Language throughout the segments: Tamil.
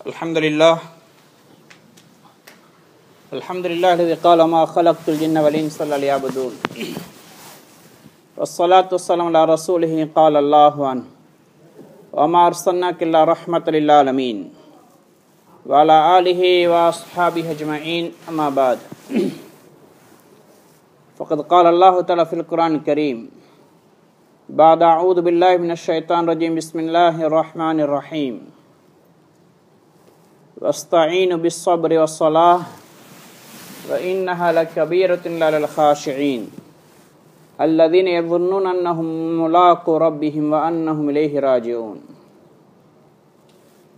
الحمد لله الذي قال ما خلقت الجن والإنس إلا ليعبدون والصلاة والسلام على رسوله قال الله عنه وما أرسلناك إلا رحمة للعالمين وعلى آله وأصحابه أجمعين أما بعد فقد قال الله تعالى في القرآن الكريم بعد أعوذ بالله من الشيطان الرجيم بسم الله الرحمن الرحيم واستعينوا بالصبر والصلاة وإنها لكبيرة على الخاشعين الذين يظنون أنهم ملاقو ربهم وأنهم إليه راجعون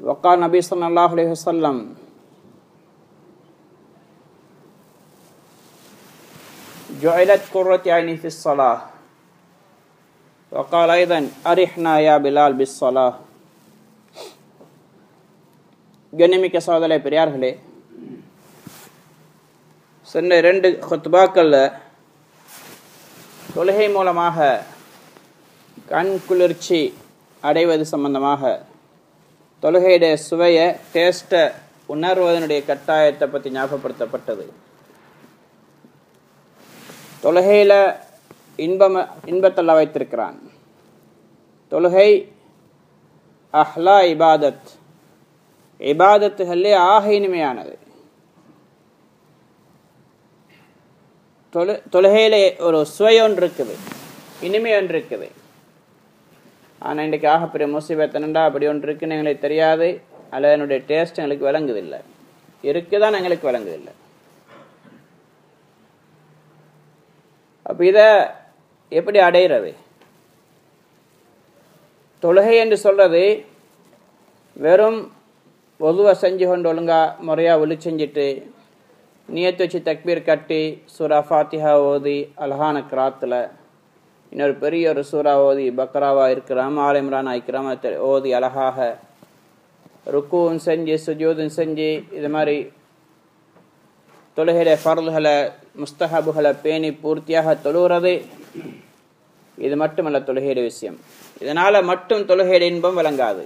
وقال النبي صلى الله عليه وسلم جعلت قرة عيني في الصلاة وقال أيضا أرحنا يا بلال بالصلاة. கண்ணியமிக்க சகோதரர்களே, பெரியார்களே, சென்ற 2 குத்பாக்கள்ல தொழுகை மூலமாக கண் குளிர்ச்சி அடைவது சம்பந்தமாக தொழுகையுடைய சுவையை டேஸ்ட்டை உணர்வதனுடைய கட்டாயத்தை பற்றி ஞாபகப்படுத்தப்பட்டது. தொழுகையில் இன்பத்தல்ல வைத்திருக்கிறான். தொழுகை அஹ்லா இபாதத், இபாதத்துகளே ஆக இனிமையானது. தொழுகையிலே ஒரு சுவை ஒன்று இருக்குது, இனிமை ஒன்று இருக்குது. ஆனால் இன்றைக்கு ஆகப்பெரிய முசீபத் என்னண்டா அப்படி ஒன்று இருக்குன்னு எங்களுக்கு தெரியாது, அல்லது என்னுடைய டேஸ்ட் எங்களுக்கு விளங்குதில்லை, இருக்குதான் எங்களுக்கு விளங்குதில்லை. அப்போ இதை எப்படி அடைகிறது? தொழுகை என்று சொல்றது வெறும் பொதுவாக செஞ்சு கொண்டு ஒழுங்காக முறையாக ஒளி செஞ்சுட்டு நியத்து வச்சு தக்பீர் கட்டி சூரா ஃபாத்திஹா ஓதி அழகான கிராத்தில் இன்னொரு பெரிய ஒரு சூறா ஓதி பக்ராவா இருக்கிறாம் ஆல் இம்ரான் ஆயிக்கிறாம் ஓதி அழகாக ருக்குவும் செஞ்சு சுஜூதும் செஞ்சு இது மாதிரி தொழுகையில ஃபர்துகளை முஸ்தஹபுகளை பேணி பூர்த்தியாக தொழுகிறது. இது மட்டுமல்ல தொழுகையுடைய விஷயம். இதனால் மட்டும் தொழுகையுடைய இன்பம் விளங்காது.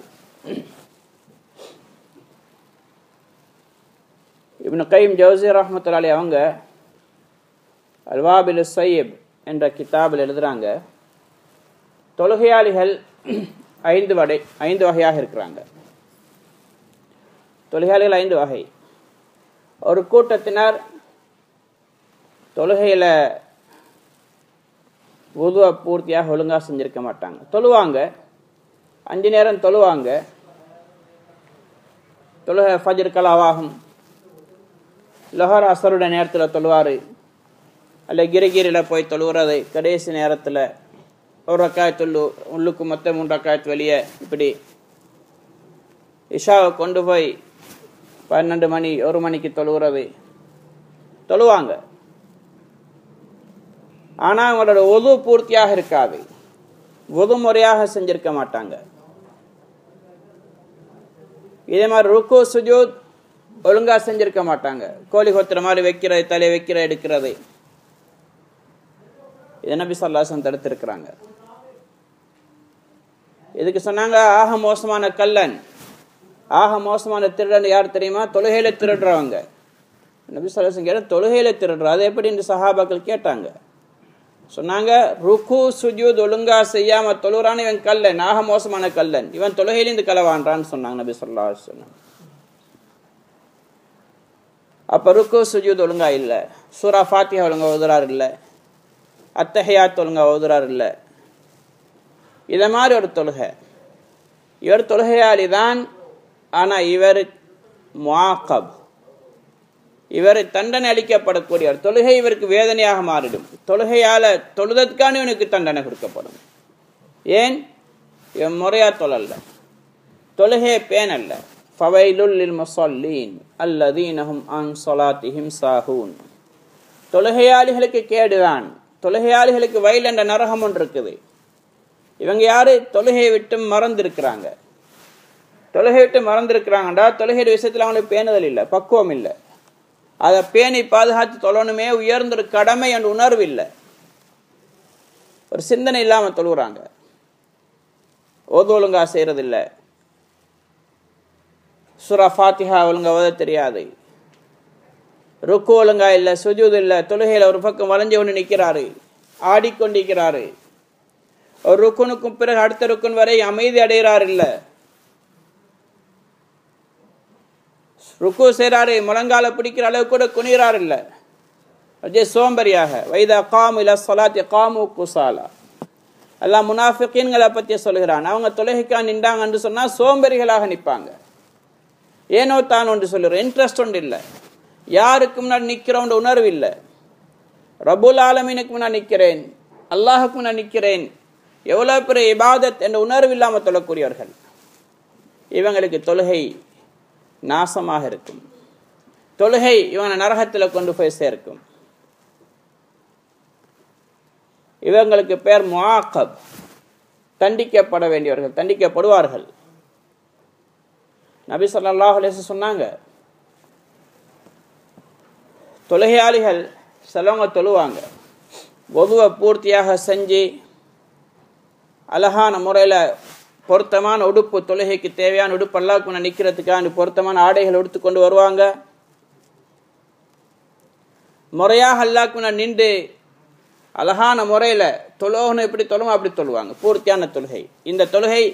இப்னு கைம் ஜௌஸி ரஹ்மத்துல்லாஹி அலைஹி அவங்க அல்வாபில் சையப் என்ற கிதாபில் எழுதுறாங்க, தொழுகையாளிகள் 5 வகையாக இருக்கிறாங்க. தொழுகையாளிகள் 5 வகை. ஒரு கூட்டத்தினர் தொழுகையில் வுதுவை பூர்த்தியாக ஒழுங்காக செஞ்சிருக்க மாட்டாங்க. தொழுவாங்க, 5 நேரம் தொழுவாங்க. தொழுகை ஃபஜ்ர் கலாவாகும், லஹர் அசருடைய நேரத்தில் தொழுவார், அல்ல கிரிகிரியில் போய் தொழுகிறது கடைசி நேரத்தில் ஒரு ரக்காயத்து உள்ளுக்கு மொத்தம் 3 ரக்காயத்து வெளியே, இப்படி இஷாவை கொண்டு போய் 12 மணி 1 மணிக்கு தொழுகிறது தொழுவாங்க. ஆனால் அவங்களோட ஒது பூர்த்தியாக இருக்காது, ஒது முறையாக செஞ்சிருக்க மாட்டாங்க. இதே மாதிரி ருக்கு சுஜூத் ஒழுங்கா செஞ்சிருக்க மாட்டாங்க. கோழி கொத்துற மாதிரி வைக்கிறது, தலை வைக்கிற எடுக்கிறது, இது நபி ஸல்லல்லாஹு அலைஹி வஸல்லம் தடுத்திருக்கிறாங்க. இதுக்கு சொன்னாங்க ஆக மோசமான கல்லன், ஆக மோசமான திருடன் யார் தெரியுமா? தொழுகையில திருடுறவங்க. நபி ஸல்லல்லாஹு அலைஹி வஸல்லம் கேட்ட தொழுகையில திருடுற அது எப்படி என்று சஹாபாக்கள் கேட்டாங்க. சொன்னாங்க ருக்கு சுஜூத் ஒழுங்கா செய்யாம தொழுறான்னு இவன் கல்லன், ஆக மோசமான கல்லன், இவன் தொழுகையில இருந்து களவான்றான்னு சொன்னாங்க நபி ஸல்லல்லாஹு அலைஹி வஸல்லம். அப்போ ருக்கு சுஜூத் ஒழுங்கா இல்லை, சூரா ஃபாத்திஹா ஒழுங்கா ஓதுறாரு இல்லை, அத்தஹியாத் ஒழுங்கா ஓதுறாரு இல்லை. இதை மாதிரி ஒரு தொழுகை. இவர் தொழுகையாளி தான், ஆனால் இவர் முஆக்கப், இவர் தண்டனை அளிக்கப்படக்கூடியவர். தொழுகை இவருக்கு வேதனையாக மாறிடும். தொழுகையால தொழுதற்கான இவனுக்கு தண்டனை கொடுக்கப்படும். ஏன்? இவன் முறையா தொழல்ல, தொழுகையை பேணல்ல. ஃபவைலுல் லில் முஸல்லீன் அல்லதீனஹும் அன் ஸலாத்திஹிம் சாஹூன். தொழுகையாளிகளுக்கு கேடுதான், தொழுகையாளிகளுக்கு வயல் என்ற நரகம் ஒன்று இருக்குது. இவங்க யாரு? தொழுகையை விட்டு மறந்திருக்கிறாங்க. தொழுகை விட்டு மறந்திருக்கிறாங்கடா, தொழுகைയുടെ விஷயத்தில் அவங்களுக்கு பேணுதல் இல்லை, பக்குவம் இல்லை. அதை பேணி பாதுகாத்து தொழணுமே உயர்ந்த ஒரு கடமை என்ற உணர்வு இல்லை, ஒரு சிந்தனை இல்லாமல் தொழுகிறாங்க. ஓது ஒழுங்கா செய்யறதில்லை. சூரா ஃபாத்திஹா ஒழுங்கா ஓத தெரியாது, ருக்கு ஒழுங்கா இல்லை, சுஜூத் இல்லை, தொழுகையில் ஒரு பக்கம் வளைஞ்சு கொண்டு நிற்கிறாரு, ஆடிக்கொண்டிருக்கிறாரு, ஒரு ருக்குனுக்கும் பிறகு அடுத்த ருக்குன் வரை அமைதி அடைகிறார் இல்லை, ருக்கு செய்கிறாரு, முழங்கால பிடிக்கிற அளவு கூட குனிகிறார் இல்லை, அதே சோம்பரியாக. வைதா காமு இலா ஸலாத்தி காமு குஸாலா. அல்லாஹ் முனாஃபிகீன்களை பற்றி சொல்கிறான். அவங்க தொழுகைக்கா நின்றாங்கன்னு சொன்னால் சோம்பரிகளாக நிற்பாங்க. ஏனோ தான் ஒன்று சொல்லுறேன், இன்ட்ரெஸ்ட் ஒன்று இல்லை, யாருக்கு முன்னாடி நிற்கிறோன்ற உணர்வு இல்லை. ரப்புல் ஆலமீனுக்கு முன்னாடி நிற்கிறேன், அல்லாஹுக்கு முன்னாடி நிற்கிறேன், எவ்வளோ பெரிய இபாதத் என்ற உணர்வு இல்லாமல் தொழக்கூடியவர்கள். இவங்களுக்கு தொழுகை நாசமாக இருக்கும், தொழுகை இவனை நரகத்தில் கொண்டு போய் சேர்க்கும். இவங்களுக்கு பேர் முஆக்கப், தண்டிக்கப்பட வேண்டியவர்கள், தண்டிக்கப்படுவார்கள். நபி ஸல்லல்லாஹு அலைஹி வஸல்லம் சொன்னாங்க, தொழுகையாளிகள் சிலவங்க தொழுவாங்க, ஒதுவை பூர்த்தியாக செஞ்சு அழகான முறையில் பொருத்தமான உடுப்பு, தொழுகைக்கு தேவையான உடுப்பு அல்லாஹ்வுக்கு முன்னாடி நிற்கிறதுக்கான பொருத்தமான ஆடைகள் எடுத்து கொண்டு வருவாங்க. முறையாக அல்லாஹ்வுக்கு முன்னாடி நின்று அழகான முறையில் தொழுகணும், எப்படி தொழுவோம் அப்படி தொழுவாங்க, பூர்த்தியான தொழுகை. இந்த தொழுகை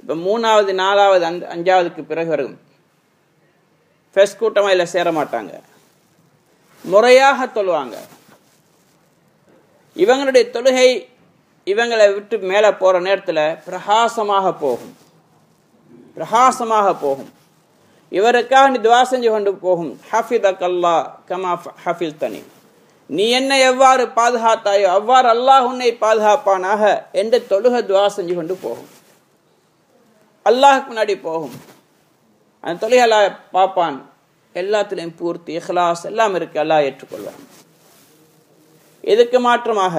இப்போ 3வது 4வது 5வதுக்கு பிறகு வரும். ஃபெஸ்ட் கூட்டமாக இல்லை சேர மாட்டாங்க, முறையாக தொழுவாங்க. இவங்களுடைய தொழுகை இவங்களை விட்டு மேலே போகிற நேரத்தில் பிரகாசமாக போகும், பிரகாசமாக போகும். இவருக்காக நீ துவா செஞ்சு கொண்டு போகும். ஹஃபிதக் அல்லாஹ் கமா ஹஃபில்தனி, நீ என்னை எவ்வாறு பாதுகாத்தாயோ அவ்வாறு அல்லாஹ் உன்னை பாதுகாப்பானாக என்று தொழுகை துவா செஞ்சு கொண்டு போகும். அல்லாஹுக்கு முன்னாடி போகும். அந்த தொழுகை அல்லாஹ் பார்ப்பான், எல்லாத்துலேயும் பூர்த்தி இஹ்லாஸ் எல்லாம் இருக்கு, அல்லாஹ் ஏற்றுக்கொள்வான். இதுக்கு மாற்றமாக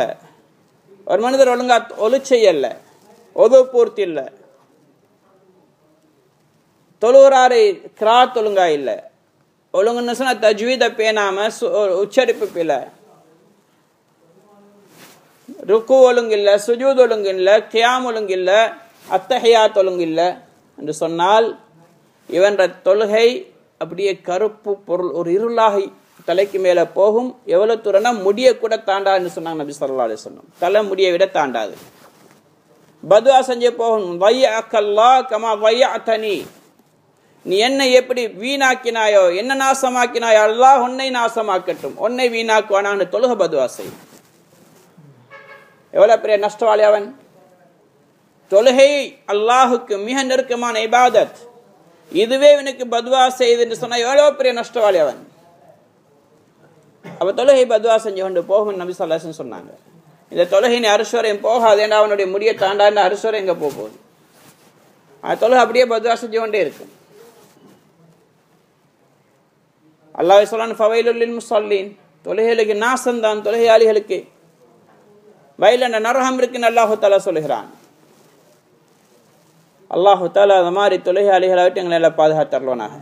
ஒரு மனிதர் ஒழுங்கா ஒலு செய்யல, ஒது பூர்த்தி இல்லை, தொழுகிறாரு, கிராத் ஒழுங்கா இல்லை, ஒழுங்குன்னு சொன்னா தஜ்வீத பேணாம உச்சரிப்பு பிழை, ருக்கு ஒழுங்கு இல்லை, சுஜூத் ஒழுங்கு இல்லை, கியாம் ஒழுங்கு இல்லை, அத்தஹியாத் ஒழுங்கு இல்லை என்று சொன்னால் இவன்ற தொழுகை அப்படியே கருப்பு பொருள் ஒரு இருளாக தலைக்கு மேலே போகும். எவ்வளவு தூரம்னா முடிய கூட தாண்டாதுன்னு சொன்னாங்க நபி ஸல்லல்லாஹு அலைஹி வஸல்லம். தலை முடியை விட தாண்டாது. பதுவா செஞ்சே போகும். வய்யஅக்கல்லாஹ் கமா வய்யஅதனி, நீ என்னை எப்படி வீணாக்கினாயோ, என்ன நாசமாக்கினாயோ அல்லாஹ் உன்னை நாசமாக்கட்டும், உன்னை வீணாக்குவானான்னு தொழுக பதுவா செய். எவ்வளவு பெரிய நஷ்டவாளி அவன். தொழுகை அல்லாஹுக்கு மிக நெருக்கமான இபாதத், இதுவே இவனுக்கு பதுவா செய்துன்னு சொன்னா எவ்வளவு பெரிய நஷ்டவாளி அவன். அப்ப தொழுகை பதுவா செஞ்சு கொண்டு போகும் நபி ஸல்லல்லாஹு அலைஹி வஸல்லம் சொன்னாங்க. இந்த தொழுகை அரிசுவரையும் போகாது, ஏன்னா அவனுடைய முடிய தாண்டாண்டு அரிசுவரை எங்க போகுது. அந்த தொழுகை அப்படியே பதுவா செஞ்சு கொண்டே இருக்கும். அல்லாஹ் சொல்றான், ஃபவைலுல் லில் முஸல்லீன், தொழுகைகளுக்கு நாசம்தான், தொழுகையாளிகளுக்கு வயல் என்ற நரகம் இருக்குன்னு அல்லாஹு தஆலா சொல்கிறான். அல்லாஹு தஆலா அந்த மாதிரி தொழுகையாளிகளை விட்டு எங்களை எல்லாம் பாதுகாத்தருள்வானாக.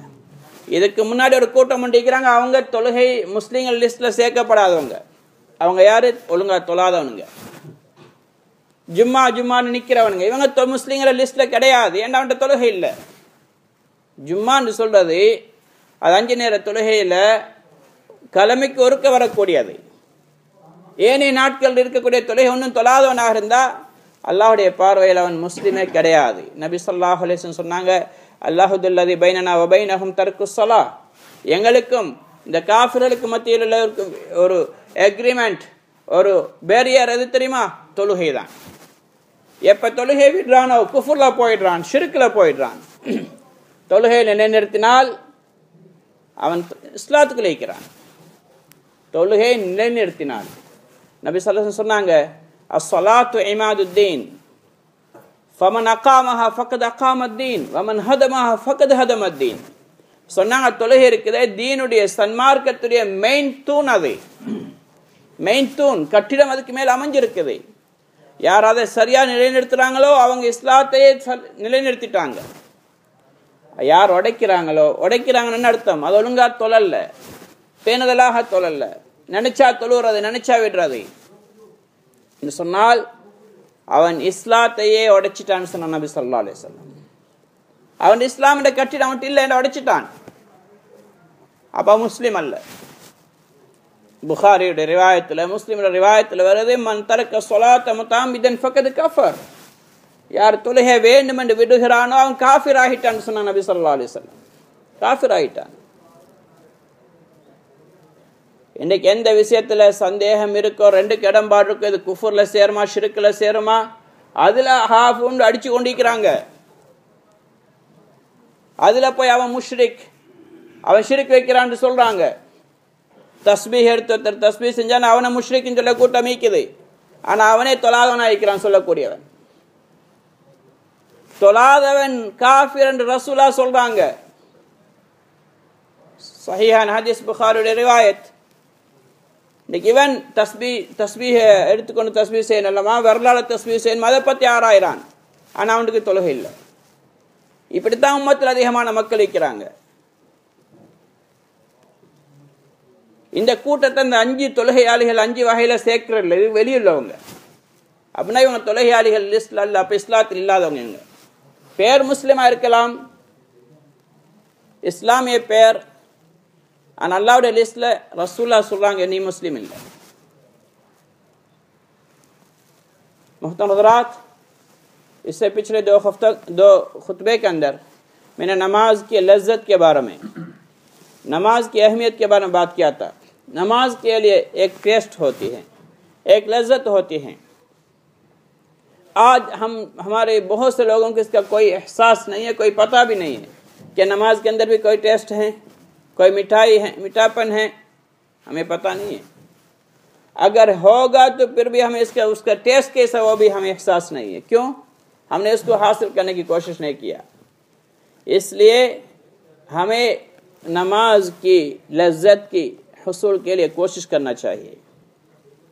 இதுக்கு முன்னாடி ஒரு கூட்டம் பண்ணிக்கிறாங்க, அவங்க தொழுகை முஸ்லீம்கள் லிஸ்ட்ல சேர்க்கப்படாதவங்க. அவங்க யாரு? ஒழுங்கா தொழாதவனுங்க, ஜும்மான்னு நிக்கிறவனுங்க. இவங்க முஸ்லீம்கள லிஸ்ட்ல கிடையாது, ஏன்னா அவன்கிட்ட தொழுகை இல்லை. ஜும்மான்னு சொல்றது அது 5 நேர தொழுகையில கிழமைக்கு ஒருக்க வரக்கூடியது. ஏனைய நாட்கள் இருக்கக்கூடிய தொழுகை ஒன்றும் தொழாதவனாக இருந்தா அல்லாஹ்வுடைய பார்வையில் அவன் முஸ்லிமே கிடையாது. நபி ஸல்லல்லாஹு அலைஹி வஸல்லம் சொன்னாங்க, அல்லாஹுல்லதி பைனனா வ பைனஹும் தர்க்குஸ் ஸலாஹ், எங்களுக்கும் இந்த காஃபிர்களுக்கு மத்தியில் உள்ள ஒரு அக்ரிமெண்ட், ஒரு பேரியர் எது தெரியுமா? தொழுகை தான். எப்ப தொழுகை விடுறானோ குஃப்ர்ல போயிடுறான், ஷிர்க்ல போயிடுறான். தொழுகையை நிலைநிறுத்தினால் அவன் இஸ்லாத்துக்கு இழைக்கிறான். தொழுகை நிலைநிறுத்தினான். நபி ஸல்லல்லாஹு அலைஹி வஸல்லம் சொன்னாங்க, அஸ்ஸலாத்து இமாதுத்தீன், ஃபமன் அகாமஹா ஃபக்கத் அகாமத்தீன் வமன் ஹதமஹா ஃபக்கத் ஹதமத்தீன். சொன்னாங்க, தொழுகை இருக்குதே தீனுடைய சன்மார்க்கத்துடைய மெயின் தூண். அது மெயின் தூண், கட்டிடம் அதுக்கு மேல் அமைஞ்சிருக்குது. யார் அதை சரியா நிலைநிறுத்துறாங்களோ அவங்க இஸ்லாத்தையே நிலைநிறுத்திட்டாங்க. யார் உடைக்கிறாங்கன்னு அர்த்தம் அது ஒழுங்கா தொழல்ல, பேணுதலாக தொழல்ல, நினைச்சா தொழுறது, நினைச்சா விடுறது என்று சொன்னால் அவன் இஸ்லாத்தையே உடைச்சிட்டான்னு சொன்ன நபி ஸல்லல்லாஹு அலைஹி வஸல்லம். அவன் இஸ்லாமிய கட்டிடம் அவன்கிட்ட இல்லை என்று உடைச்சிட்டான். அப்ப முஸ்லிம் அல்ல. புகாரியுடைய ரிவாயத்துல, முஸ்லிமுடைய ரிவாயத்துல வருது, மன் தரக்க ஸலாத்த முதஅம்மிதன் ஃபகத் கஃபர். யார் தொழுகை வேண்டும் என்று விடுகிறானோ அவன் காஃபிர் ஆகிட்டான் சொன்னான் நபி ஸல்லல்லாஹு அலைஹி வஸல்லம். காஃபிர் ஆகிட்டான். இன்னைக்கு எந்த விஷயத்துல சந்தேகம் இருக்கோ, ரெண்டுக்கு இடம்பாடு இருக்கோ, இது குஃபுர்ல சேருமா ஷிர்க்ல சேருமா, அதுல ஹாஃப் உண்டு அடிச்சு கொண்டிருக்கிறாங்க. அதுல போய் அவன் முஷ்ரிக், அவன் ஷிர்க் வைக்கிறான்னு சொல்றாங்க. தஸ்பீஹ் எடுத்து தஸ்பீஹ் செஞ்சான் அவனை முஷ்ரிக்னு சொல்ல கூட்டம் மீக்குது. ஆனா அவனே தொழாதவன் ஆகிக்கிறான் சொல்லக்கூடியவன். தொழாதவன் காஃபிர் என்று ரசூலா சொல்றாங்க. சஹீஹான ஹதீஸ், புகாரியுடைய ரிவாயத். இன்னைக்கு இவன் தஸ்பீஹ் எடுத்துக்கொண்டு தஸ்பீஹ் செய்யணுமா, வரலாறு தஸ்பீஹ் செய்யணும், அதை பத்தி ஆராயிறான். ஆனா அவனுக்கு தொழுகை இல்லை. இப்படித்தான் உம்மத்தில் அதிகமான மக்கள் இருக்கிறாங்க. இந்த கூட்டத்தை இந்த 5 தொழுகையாளிகள் 5 வகையில சேர்க்கிறதில்ல, இது வெளியுள்ளவங்க. அப்படின்னா இவங்க தொழுகையாளிகள் லிஸ்ட்ல அல்ல, அப்ப இஸ்லாத்தில் இல்லாதவங்க. பேர் முஸ்லிமா இருக்கலாம், இஸ்லாமிய பேர், ஆனா அல்லாஹ்வுடைய லிஸ்ட்ல ரசூலுல்லாஹ் சொல்றாங்க நீ முஸ்லிம் இல்லை. मुहतरम हज़रात, इससे पिछले 2 खुतबे के अंदर मैंने नमाज की लज्जत के बारे में, नमाज की अहमियत के बारे में बात किया था. नमाज के लिए एक टेस्ट होती है, एक लज्जत होती है. आज हमारे बहुत से लोगों को इसका कोई एहसास नहीं है, कोई पता भी नहीं है कि नमाज के अंदर भी कोई टेस्ट है, कोई मिठाई है, मीठापन है, हमें पता नहीं है. अगर होगा तो फिर भी हमें उसका टेस्ट कैसा वो भी हमें एहसास नहीं है. क्यों? हमने उसको हासिल करने की कोशिश नहीं किया. इसलिए हमें नमाज की लज्जत की हुसूल के लिए कोशिश करना चाहिए.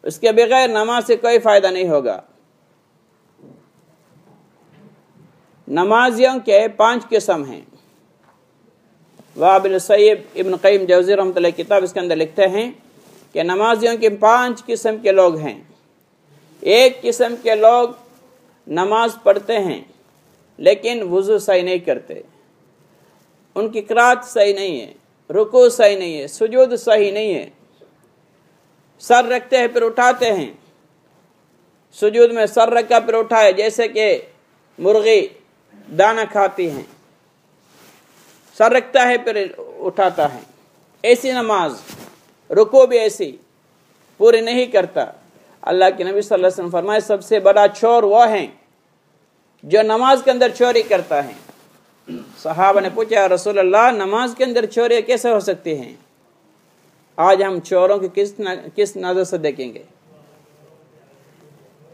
उसके बगैर नमाज से कोई फायदा नहीं होगा. नमाजियों के 5 किस्म हैं. वाबिल सैयद इब्न क़य्यिम जौज़ी रहमतुल्लाह की किताब, इसके अंदर लिखते हैं कि नमाजियों के 5 किस्म के लोग हैं. एक किस्म के लोग नमाज पढ़ते हैं लेकिन वुज़ू सही नहीं करते, उनकी क़िराअत सही नहीं है, रुकू सही नहीं है, सुजूद सही नहीं है. सर रखते हैं फिर उठाते हैं, सुजूद में सर रखा फिर उठाए, जैसे कि मुर्गी दाना खाती हैं, सर रखता है फिर उठाता है. ऐसी नमाज, रुकू भी ऐसी पूरी नहीं करता. अल्लाह के नबी सल्लल्लाहु अलैहि वसल्लम फरमाए सबसे बड़ा चोर वो है जो नमाज के अंदर चोरी करता है. सहाबा ने पूछा रसूल अल्लाह नमाज के अंदर चोरी कैसे हो सकती हैं? आज हम चोरों की किस नजर से देखेंगे?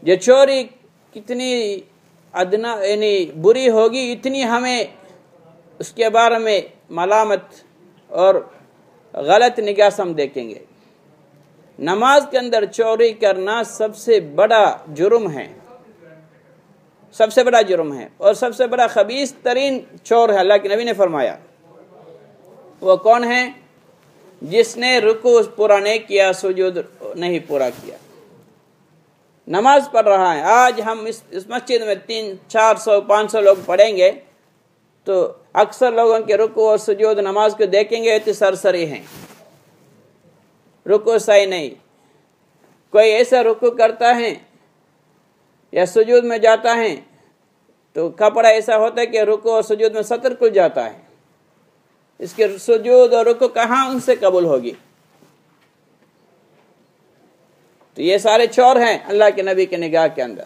ये चोरी कितनी अदना यानी बुरी होगी, इतनी हमें उसके बारे में मलामत और गलत निगाह से हम देखेंगे. नमाज के अंदर चोरी करना सबसे बड़ा जुर्म है, सबसे बड़ा जुर्म है और सबसे बड़ा खबीस तरीन चोर है. अल्लाह के नबी ने फरमाया वो कौन है? जिसने रुकू पूरा नहीं किया, सुजूद नहीं पूरा किया. नमाज पढ़ रहा है, आज हम इस मस्जिद में 300-400-500 लोग पढ़ेंगे तो अक्सर लोगों के रुकू और सुजूद नमाज को देखेंगे तो सरसरी हैं, रुकू सही नहीं. कोई ऐसा रुकू करता है या सुजूद में जाता है तो कपड़ा ऐसा होता है कि रुकू और सुजूद में सतर खुल जाता है. इसके सुजूद और रुकू कहाँ उनसे कबूल होगी? तो ये सारे चोर हैं अल्लाह के नबी के निगाह के अंदर.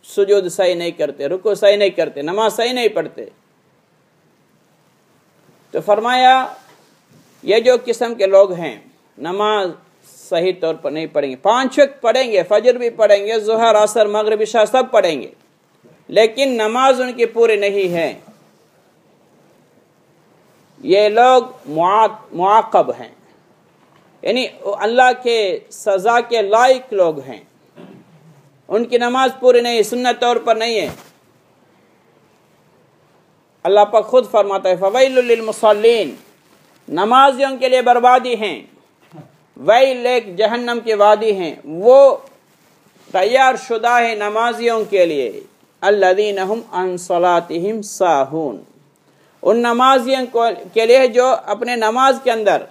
सुजूद सही नहीं करते, रुकू सही नहीं करते, नमाज सही नहीं पढ़ते. तो फरमाया ये जो किस्म के लोग हैं नमाज सही तौर पर नहीं पढ़ेंगे, 5 वक्त पढ़ेंगे, फजर भी पढ़ेंगे, ज़ुहर असर मगरिब इशा सब पढ़ेंगे, लेकिन नमाज उनकी पूरी नहीं है. ये लोग मुआक़ब हैं, यानी अल्लाह के सज़ा के लायक लोग हैं. उनकी नमाज पूरी नहीं, सुन्नत तौर पर नहीं है. अल्लाह पाक खुद फरमाता है फ़वैलुल लिल मुसल्लीन, नमाजियों के लिए बर्बादी हैं. वैल एक जहन्नम की वादी हैं, वो तैयार शुदा है नमाजियों के लिए अल्लज़ीना हुम अन सलातिहिम साहून, उन नमाजियों के लिए जो अपने नमाज के अंदर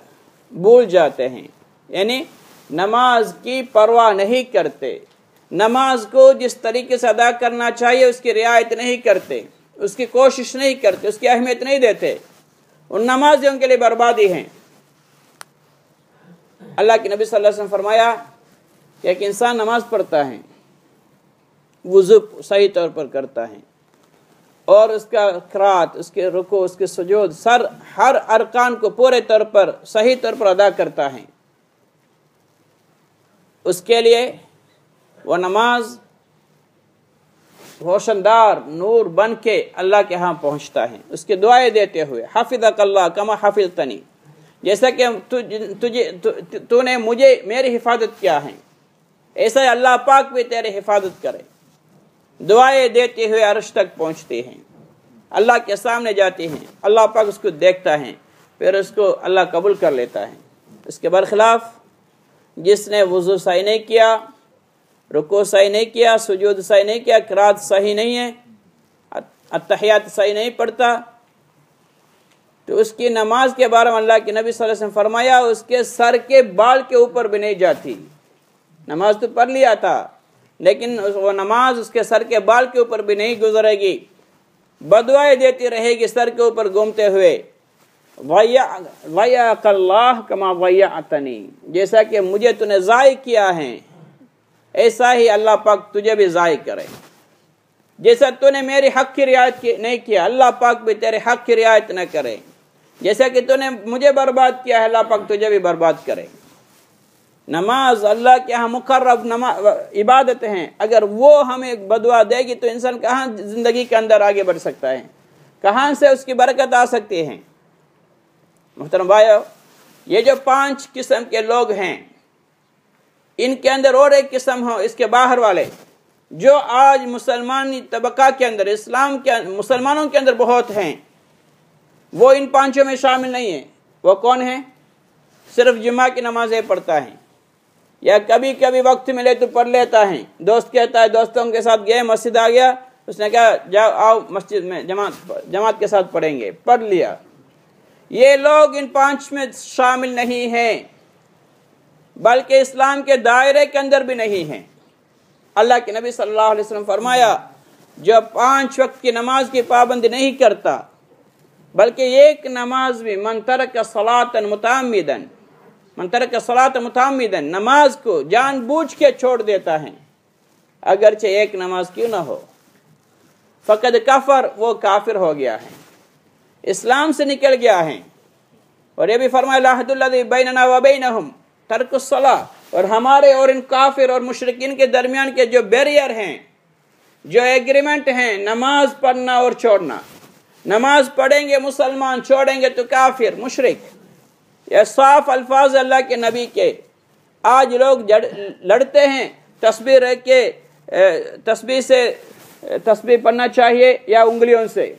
भूल जाते हैं, यानी नमाज की परवाह नहीं करते, नमाज को जिस तरीके से अदा करना चाहिए उसकी रियायत नहीं करते, उसकी कोशिश नहीं करते, उसकी अहमियत नहीं देते, उन नमाजियों के लिए बर्बादी है। अल्लाह के नबी सल्लल्लाहु अलैहि वसल्लम फरमाया कि एक इंसान नमाज पढ़ता है, वुज़ू सही तौर पर करता है और उसका क़िराअत, उसके रुकू, उसके सुजूद, हर अरकान को पूरे तौर पर सही तौर पर अदा करता है, उसके लिए वह नमाज रोशनदार नूर बन के अल्लाह के यहाँ पहुँचता है, उसके दुआएं देते हुए, हाफिज़कल्लाह कमा हाफिज़तनी, जैसा कि तूने मुझे मेरी हिफाजत किया है, ऐसा ही अल्लाह पाक भी तेरी हिफाजत करे। दुआएं देते हुए अर्श तक पहुँचते हैं, अल्लाह के सामने जाते हैं, अल्लाह पाक उसको देखता है, फिर उसको अल्लाह कबूल कर लेता है। इसके बरखिलाफ जिसने वुज़ू सही नहीं किया, रुकू सही नहीं किया, सुजूद सही नहीं किया, क़िराअत सही नहीं है, अत्तहियात सही नहीं पढ़ता, तो उसकी नमाज के बारे में अल्लाह के नबी सल्लल्लाहु अलैहि वसल्लम फरमाया उसके सर के बाल के ऊपर भी नहीं जाती। नमाज तो पढ़ लिया था लेकिन वो नमाज उसके सर के बाल के ऊपर भी नहीं गुजरेगी, बदुआएं देती रहेगी सर के ऊपर घूमते हुए। वय्याकल्लाह कमा वय्यातनी, जैसा कि मुझे तूने ज़ाय किया है ऐसा ही अल्लाह पाक तुझे भी ज़ाय करे। जैसा तूने मेरी हक की रियायत नहीं किया, अल्लाह पाक भी तेरे हक की रियायत न करे। जैसा कि तूने मुझे बर्बाद किया है, अल्लाह पाक तुझे भी बर्बाद करे। नमाज अल्लाह के यहाँ मुकर्रब इबादत हैं, अगर वो हमें बदुआ देगी तो इंसान कहाँ जिंदगी के अंदर आगे बढ़ सकता है, कहाँ से उसकी बरकत आ सकती है। मुहतरम भाइयों, ये जो 5 किस्म के लोग हैं, इनके अंदर और एक किस्म हो इसके बाहर वाले, जो आज मुसलमानी तबका के अंदर, इस्लाम के मुसलमानों के अंदर बहुत हैं, वो इन 5 में शामिल नहीं है। वो कौन है? सिर्फ जुम्मा की नमाजें पढ़ता है या कभी कभी वक्त मिले तो पढ़ लेता है। दोस्त कहता है, दोस्तों के साथ गए, मस्जिद आ गया, उसने कहा जाओ आओ मस्जिद में जमात के साथ पढ़ेंगे, पढ़ लिया। ये लोग इन 5 में शामिल नहीं हैं, बल्कि इस्लाम के दायरे के अंदर भी नहीं हैं। अल्लाह के नबी सल्लल्लाहु अलैहि वसल्लम फरमाया, जो 5 वक्त की नमाज की पाबंदी नहीं करता, बल्कि एक नमाज भी मन तरक सलातन मुताम्मिदन, मन तरक सलातन मुताम्मिदन, नमाज को जानबूझ के छोड़ देता है, अगरचे एक नमाज क्यों ना हो, फकद कफर, वो काफिर हो गया है, इस्लाम से निकल गया है। और ये भी फरमाया लहदुल्लज़ी बैनना व बैनहुम तर्कुस सलाह, और हमारे और इन काफिर और मुशरिकीन के दरमियान के जो बैरियर हैं, जो एग्रीमेंट हैं, नमाज पढ़ना और छोड़ना। नमाज पढ़ेंगे मुसलमान, छोड़ेंगे तो काफिर मुशरिक। यह साफ अल्फाज अल्लाह के नबी के। आज लोग लड़ते हैं तस्बीह रख के, तस्बीह से तस्बीह पढ़ना चाहिए या उंगलियों से।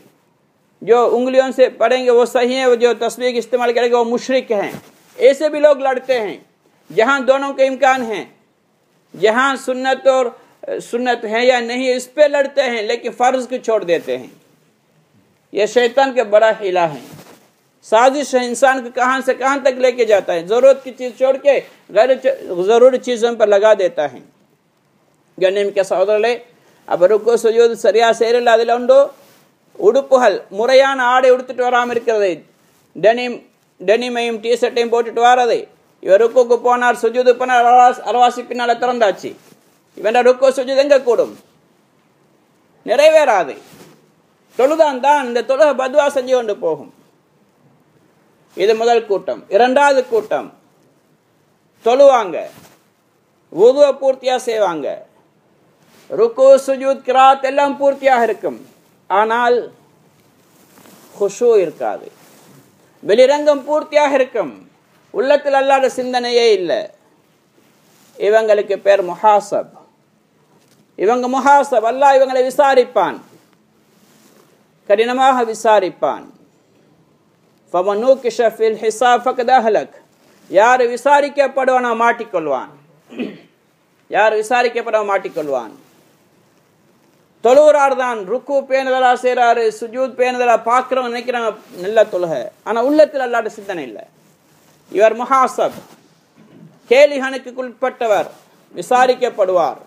जो उंगलियों से पढ़ेंगे वो सही है, वो जो तस्बीह का इस्तेमाल करेंगे वो मुशरिक हैं। ऐसे भी लोग लड़ते हैं। जहाँ दोनों के इम्कान हैं, जहाँ सुन्नत है या नहीं, इस पे लड़ते हैं, लेकिन फर्ज को छोड़ देते हैं। यह शैतान के बड़ा हिला है, साजिश है, इंसान को कहाँ से कहाँ तक लेके जाता है। जरूरत की चीज छोड़ के गैर जरूरी चीजों पर लगा देता है। गण्यम के सहोदरले, अब रुको सुजूद சரியா செய்யல, அதுல உண்டு உடுப்புகள், முறையான ஆடை உடுத்துட்டு வராம இருக்கிறது, டெனிமையும் டீ-ஷர்ட்டையும் போட்டுட்டு வராது. இவர் ருக்குக்கு போனார், சுஜூது போனார், அரவாசி பின்னால திறந்தாச்சு. இவன் ருக்கு சுஜூது எங்க கூடும்? நிறைவேறாது. தொழுதான் தான் இந்த தொழுகை பதுவா செஞ்சு கொண்டு போகும். இது முதல் கூட்டம். இரண்டாவது கூட்டம், தொழுவாங்க, வுதுவை பூர்த்தியா செய்வாங்க, ருக்கு சுஜூத் கிராத் எல்லாம் பூர்த்தியாக இருக்கும், ஆனால் குஷூ இருக்காது. வெளிரங்கம் பூர்த்தியாக இருக்கும், உள்ளத்தில் அல்லாத சிந்தனையே இல்லை. இவங்களுக்கு பேர் முஹாசப். இவங்க முஹாசப், அல்லாஹ் இவங்களை விசாரிப்பான், கடினமாக விசாரிப்பான். ஃபமனூகிஷ ஃபில் ஹிசாப் ஃபகத் அஹ்லக், யார் விசாரிக்கப்படுவானோ மாட்டிக்கொள்வான், யார் விசாரிக்கப்படுவானோ மாட்டிக்கொள்வான். தொழுகிறார் தான், ருக்கு பேணுதலா செய்றாரு, சுஜூத் பேணுதலா பார்க்கிறவங்க நினைக்கிறாங்க நல்ல தொழுகை. ஆனா உள்ளத்தில் அல்லாஹ்வுடைய சிந்தனை இல்லை. இவர் முஹாசப், கேலி கணக்குக்குட்பட்டவர், விசாரிக்கப்படுவார்.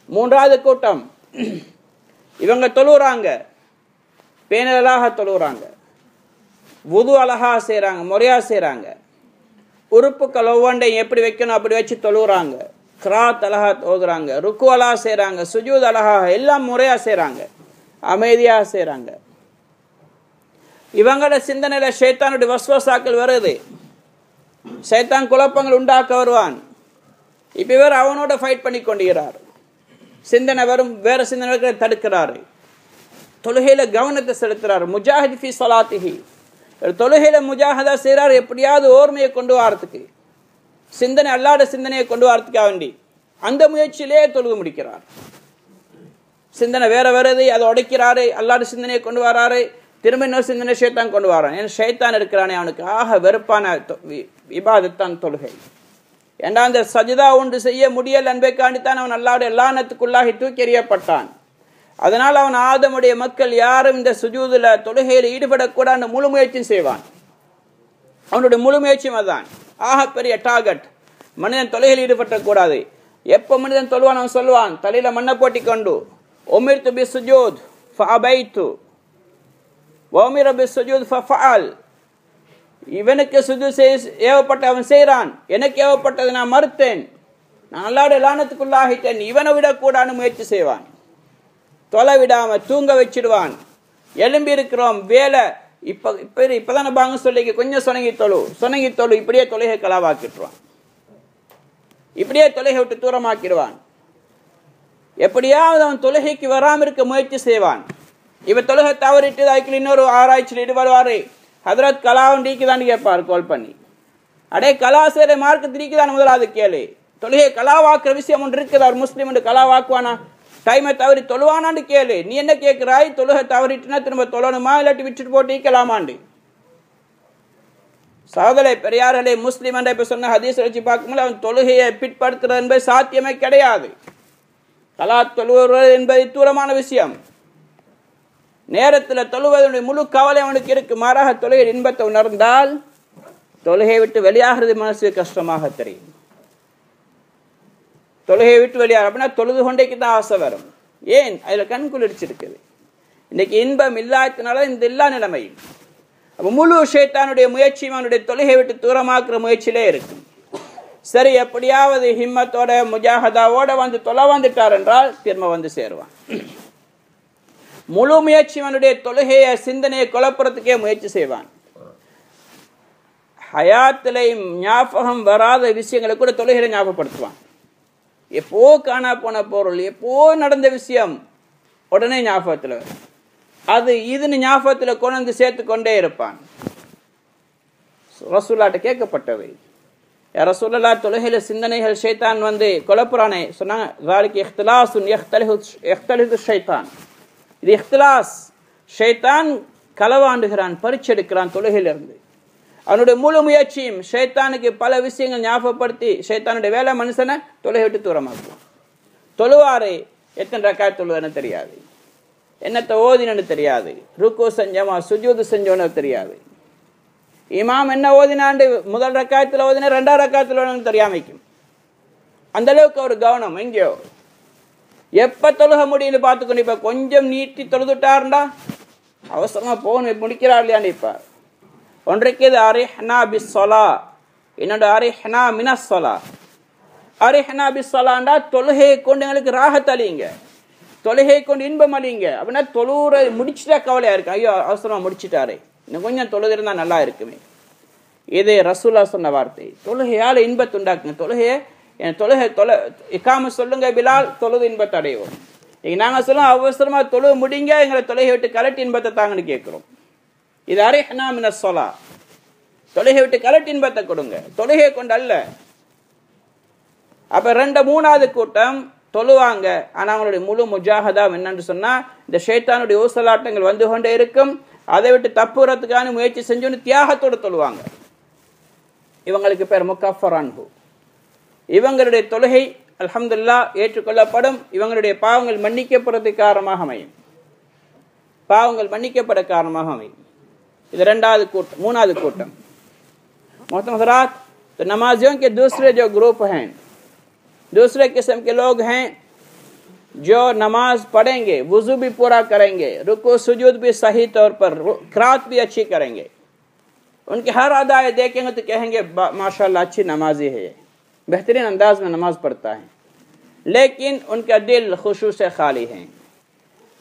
மூன்றாவது கூட்டம், இவங்க தொழுகிறாங்க, பேணுதலாக தொழுகிறாங்க, வுது அழகா செய்றாங்க, முறையா செய்றாங்க, உறுப்புக்கள் ஒவ்வொன்றையும் எப்படி வைக்கணும் அப்படி வச்சு தொழுகிறாங்க, கிராத் அழகா ஓதுறாங்க, ருக்கு அழகா செய்றாங்க, சுஜூத் அழகா, எல்லாம் முறையா செய்றாங்க, அமைதியா செய்றாங்க. இவங்களோட சிந்தனையில ஷைத்தானுடைய வஸ்வசாக்கள் வருது, ஷைத்தான் குழப்பங்கள் உண்டாக்க வருவான். இப்ப இவர் அவனோட ஃபைட் பண்ணி கொண்டிருக்கிறார். சிந்தனை வரும், வேற சிந்தனை தடுக்கிறாரு. தொழுகையில கவனத்தை செலுத்துறாரு. முஜாஹித் ஃபி ஸலாத்திஹி, தொழுகையில முஜாஹதா செய்றாரு, எப்படியாவது ஓர்மையை கொண்டு வரதுக்கு, சிந்தனை அல்லாத சிந்தனையை கொண்டு வரதுக்காக வேண்டி அந்த முயற்சியிலே தொழுது முடிக்கிறார். சிந்தனை வேற வருது, அதை உடைக்கிறாரு, அல்லாத சிந்தனையை கொண்டு வராரு, திரும்ப இன்னொரு சிந்தனை ஷைத்தான் கொண்டு வரான். ஏன்னா ஷைத்தான் இருக்கிறானே அவனுக்கு ஆக வெறுப்பான இபாதத்தான் தொழுகை. ஏன்னா அந்த சஜிதா ஒன்று செய்ய முடியல் அன்பைக்காண்டித்தான் அவன் அல்லாவுடைய லானத்துக்குள்ளாகி தூக்கி எறியப்பட்டான். அதனால் அவன் ஆதமுடைய மக்கள் யாரும் இந்த சுஜூதுல தொழுகையில் ஈடுபடக்கூடாது முழு முயற்சியும் செய்வான். அவனுடைய முழு முயற்சியும் அதுதான். ஆக பெரிய டார்கெட், மனிதன் தொழுகையில் ஈடுபடக்கூடாது. எப்ப மனிதன் தொழுவான் அவன் சொல்லுவான், தலையில மண்ணை போட்டி கொண்டு, உமிர்து பி சுஜூத் ஃபஅபைது வஉமிர பி சுஜூத் ஃபஃஅல், இவனுக்கு சுஜூத் ஏவப்பட்ட அவன் செய்றான், எனக்கு ஏவப்பட்டது நான் மறுத்தேன், நான் அல்லாஹ்வுடைய லானத்துக்குள்ளாகிட்டேன், இவனை விடக்கூடாதுன்னு முயற்சி செய்வான். தொலை விடாம தூங்க வச்சிடுவான். எலும்பி இருக்கிறோம் வேலை, இப்பதான பாங்க சொல்லிக்க, கொஞ்சம் சொனங்கி தொழு, இப்படியே தொழுகை கலாவாக்கிடுவான், இப்படியே தொழுகை விட்டு தூரமாக்கிடுவான். எப்படியாவது அவன் தொழுகைக்கு வராம இருக்க முயற்சி செய்வான். இவ தொழுகை தவறிட்டு அதுக்கு இன்னொரு ஆராய்ச்சியில் ஈடுபடுவாரு. ஹதரத் கலாவும் டீக்குதான் கேட்பார் கால் பண்ணி, அடே கலா சேர மார்க்கு திரிக்குதான் முதலாவது கேளு, தொழுகை கலாவாக்குற விஷயம் ஒன்று இருக்குது, அவர் முஸ்லீம் என்று கலாவாக்குவானா, டைமை தவறி தொழுவானான்னு கேளு. நீ என்ன கேட்கிறாய், தொழுகை தவறிட்டுனா திரும்ப தொழணுமா இல்லாட்டி விட்டுட்டு போட்டு ஈக்கலாமாண்டு. சகோதரே பெரியார்களே, முஸ்லீம் என்ற இப்ப சொன்ன ஹதீஸ் வச்சு பார்க்கும்போது அவன் தொழுகையை பிற்படுத்துறது என்பது சாத்தியமே கிடையாது. கலா தொழுவது என்பது தூரமான விஷயம். நேரத்தில் தொழுவதனுடைய முழு கவலை அவனுக்கு இருக்கு. மாறாக தொழுகை இன்பத்தை உணர்ந்தால் தொழுகை விட்டு வெளியாகிறது மனசு கஷ்டமாக தெரியும். தொழுகையை விட்டு வெளியாக அப்படின்னா தொழுது கொண்டேக்கு தான் ஆசை வரும். ஏன், அதுல கண் குளிர்ச்சிருக்குது. இன்னைக்கு இன்பம் இல்லாததுனால இந்த எல்லா நிலைமையும். அப்ப முழு ஷைத்தானுடைய முயற்சியும் அவனுடைய தொழுகை விட்டு தூரமாக்குற முயற்சியிலே இருக்கும். சரி, எப்படியாவது ஹிம்மத்தோட முஜாஹதாவோட வந்து தொலை வந்துட்டார் என்றால் திரும்ப வந்து சேருவான். முழு முயற்சி அவனுடைய தொழுகைய சிந்தனையை குழப்புறதுக்கே முயற்சி செய்வான். ஹயாத்திலையும் ஞாபகம் வராத விஷயங்களை கூட தொழுகையில ஞாபகப்படுத்துவான். எப்போ காணா போன பொருள், எப்போ நடந்த விஷயம் உடனே ஞாபகத்தில் வரும். அது இதுன்னு ஞாபகத்தில் கொண்டு வந்து சேர்த்து கொண்டே இருப்பான். ரசூலுல்லாஹ்ட்ட கேட்கப்பட்டவை, ரசூலுல்லாஹ் தொழுகையில சிந்தனைகள் ஷைத்தான் வந்து குழப்புறானே சொன்னாங்க, ذلك اختلاس يختلط الشيطان, இது இஹ்திலாஸ், ஷைத்தான் களவாண்டுகிறான், பறிச்செடுக்கிறான் தொழுகையிலிருந்து. அவனுடைய முழு முயற்சியும் ஷைத்தானுக்கு பல விஷயங்கள் ஞாபகப்படுத்தி ஷைத்தானுடைய வேலை மனுஷனை தொழுகை விட்டு தூரமாக்குவான். தொழுவாரு, எத்தனை ரக்காத் தொழுவன்னு தெரியாது, என்னத்தை ஓதினு தெரியாது, ருக்கு செஞ்சோமா சுஜூது செஞ்சோன்னு தெரியாது, இமாம் என்ன ஓதினாண்டு முதல் ரக்காயத்தில் ஓதின ரெண்டாவது ரக்காயத்தில் ஓதினு தெரியாமைக்கும். அந்த அளவுக்கு ஒரு கவனம் எங்கேயோ. எப்ப தொழுக முடியும்னு பார்த்துக்கணும். இப்ப கொஞ்சம் நீட்டி தொழுதுட்டாருண்டா அவசரமா போகணும், முடிக்கிறார் இல்லையாண்டு. இப்ப ஒன்றைக்கு இது அரிஹ்னா பிஸ்ஸலா, இன்னொன்று அரிஹ்னா மினஸ்ஸலா. அரிஹ்னா பிஸ்ஸலாண்டா தொழுகையை கொண்டு எங்களுக்கு ராஹத் அளிங்க, தொழுகையை கொண்டு இன்பம் அளிங்க. அப்படின்னா தொழுற முடிச்சுட்டா கவலையா இருக்கு, ஐயோ அவசரமா முடிச்சுட்டாரு, இன்னும் கொஞ்சம் தொழுதிருந்தா நல்லா இருக்குமே. இது ரசூலுல்லாஹ் சொன்ன வார்த்தை. தொழுகையால் இன்பத்தை உண்டாக்குங்க. தொழுகை இக்காம சொல்லுங்க பிலால், தொழுது இன்பத்தை அடைவோம். நாங்க சொல்லுவோம் அவசரமா தொழுது முடிங்க, எங்களை தொழுகை விட்டு கலட்டி இன்பத்தை தாங்கன்னு கேட்கிறோம். இது அரிஹ்னா மினஸ்ஸலா, தொழுகை விட்டு கலட்டி இன்பத்தை கொடுங்க, தொழுகை கொண்டு அல்ல. அப்ப மூணாவது கூட்டம் தொழுவாங்க, ஆனா அவங்களுடைய முழு முஜாஹதா என்னன்னு சொன்னா இந்த ஷைத்தானுடைய ஊசலாட்டங்கள் வந்து கொண்டே இருக்கும், அதை விட்டு தப்புறதுக்கான முயற்சி செஞ்சோன்னு தியாகத்தோடு தொழுவாங்க. இவங்களுக்கு பேர் முகஃபரான்ஹு. இவங்களுடைய தொழுகை அல்ஹம்துலில்லாஹ் ஏற்றுக்கொள்ளப்படும், இவங்களுடைய பாவங்கள் மன்னிக்கப்படுறது காரணமாக அமையும், பாவங்கள் மன்னிக்கப்பட காரணமாக அமையும். இது இரண்டாவது கூட்டம். மூணாவது கூட்டம் मोहतरम हज़रात, तो नमाजियों के दूसरे जो ग्रुप हैं, दूसरे किस्म के लोग हैं जो नमाज पढ़ेंगे, वुज़ू भी पूरा करेंगे, रुकू सुजूद भी सही तौर पर, क़िराअत भी अच्छी करेंगे, उनके हर अदाएं देखेंगे तो कहेंगे माशाअल्लाह अच्छी नमाजी है, बेहतरीन अंदाज में नमाज पढ़ता है, लेकिन उनका दिल खुशू से खाली है,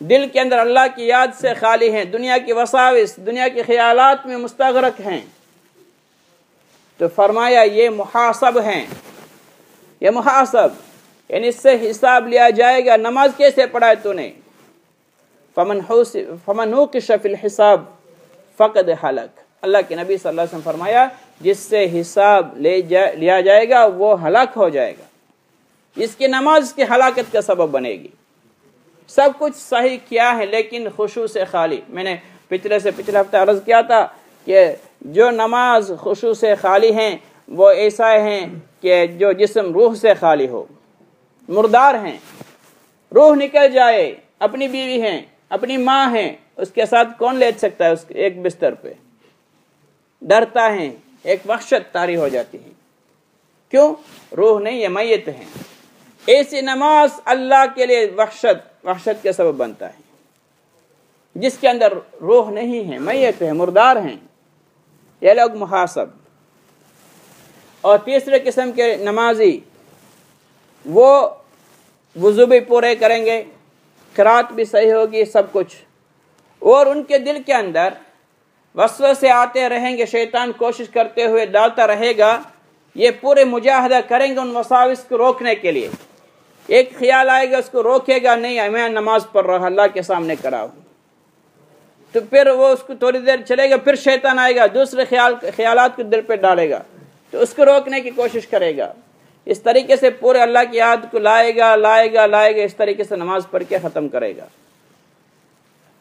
दिल के अंदर अल्लाह की याद से खाली हैं, दुनिया की वसाविस, दुनिया के ख्यालात में मुस्तगरक हैं। तो फरमाया ये मुहासब हैं, ये मुहासब यानी इससे हिसाब लिया जाएगा, नमाज कैसे पढ़ा है तूने। फमन हुकिश फिल हिसाब फ़क़द हलक, अल्लाह के नबी सल्लल्लाहु अलैहि वसल्लम फरमाया जिससे हिसाब लिया जाएगा वो हलाक हो जाएगा, इसकी नमाज की हलाकत का सबब बनेगी। सब कुछ सही किया है लेकिन खुशू से खाली। मैंने पिछले हफ्ते अर्ज़ किया था कि जो नमाज खुशू से खाली हैं वो ऐसा हैं कि जो जिस्म रूह से खाली हो, मुर्दार हैं, रूह निकल जाए, अपनी बीवी हैं, अपनी माँ हैं, उसके साथ कौन लेट सकता है उस एक बिस्तर पे, डरता है, एक वहशत तारी हो जाती है। क्यों? रूह नहीं, ये मैयत हैं। ऐसी नमाज अल्लाह के लिए वहशत के सबब बनता है। जिसके अंदर रूह नहीं है, मैयत है, मुर्दार हैं, ये लोग मुहासब। और तीसरे किस्म के नमाजी वो वुज़ू भी पूरे करेंगे, क़िराअत भी सही होगी, सब कुछ, और उनके दिल के अंदर वसवसे आते रहेंगे, शैतान कोशिश करते हुए डालता रहेगा, ये पूरे मुजाहदा करेंगे उन वसाविस को रोकने के लिए। एक ख्याल आएगा उसको रोकेगा नहीं, मैं नमाज पढ़ रहा अल्लाह के सामने खड़ा हूँ, तो फिर वो उसको थोड़ी देर चलेगा, फिर शैतान आएगा दूसरे ख्यालात को दिल पे डालेगा, तो उसको रोकने की कोशिश करेगा। इस तरीके से पूरे अल्लाह की याद को लाएगा, इस तरीके से नमाज पढ़ के ख़त्म करेगा।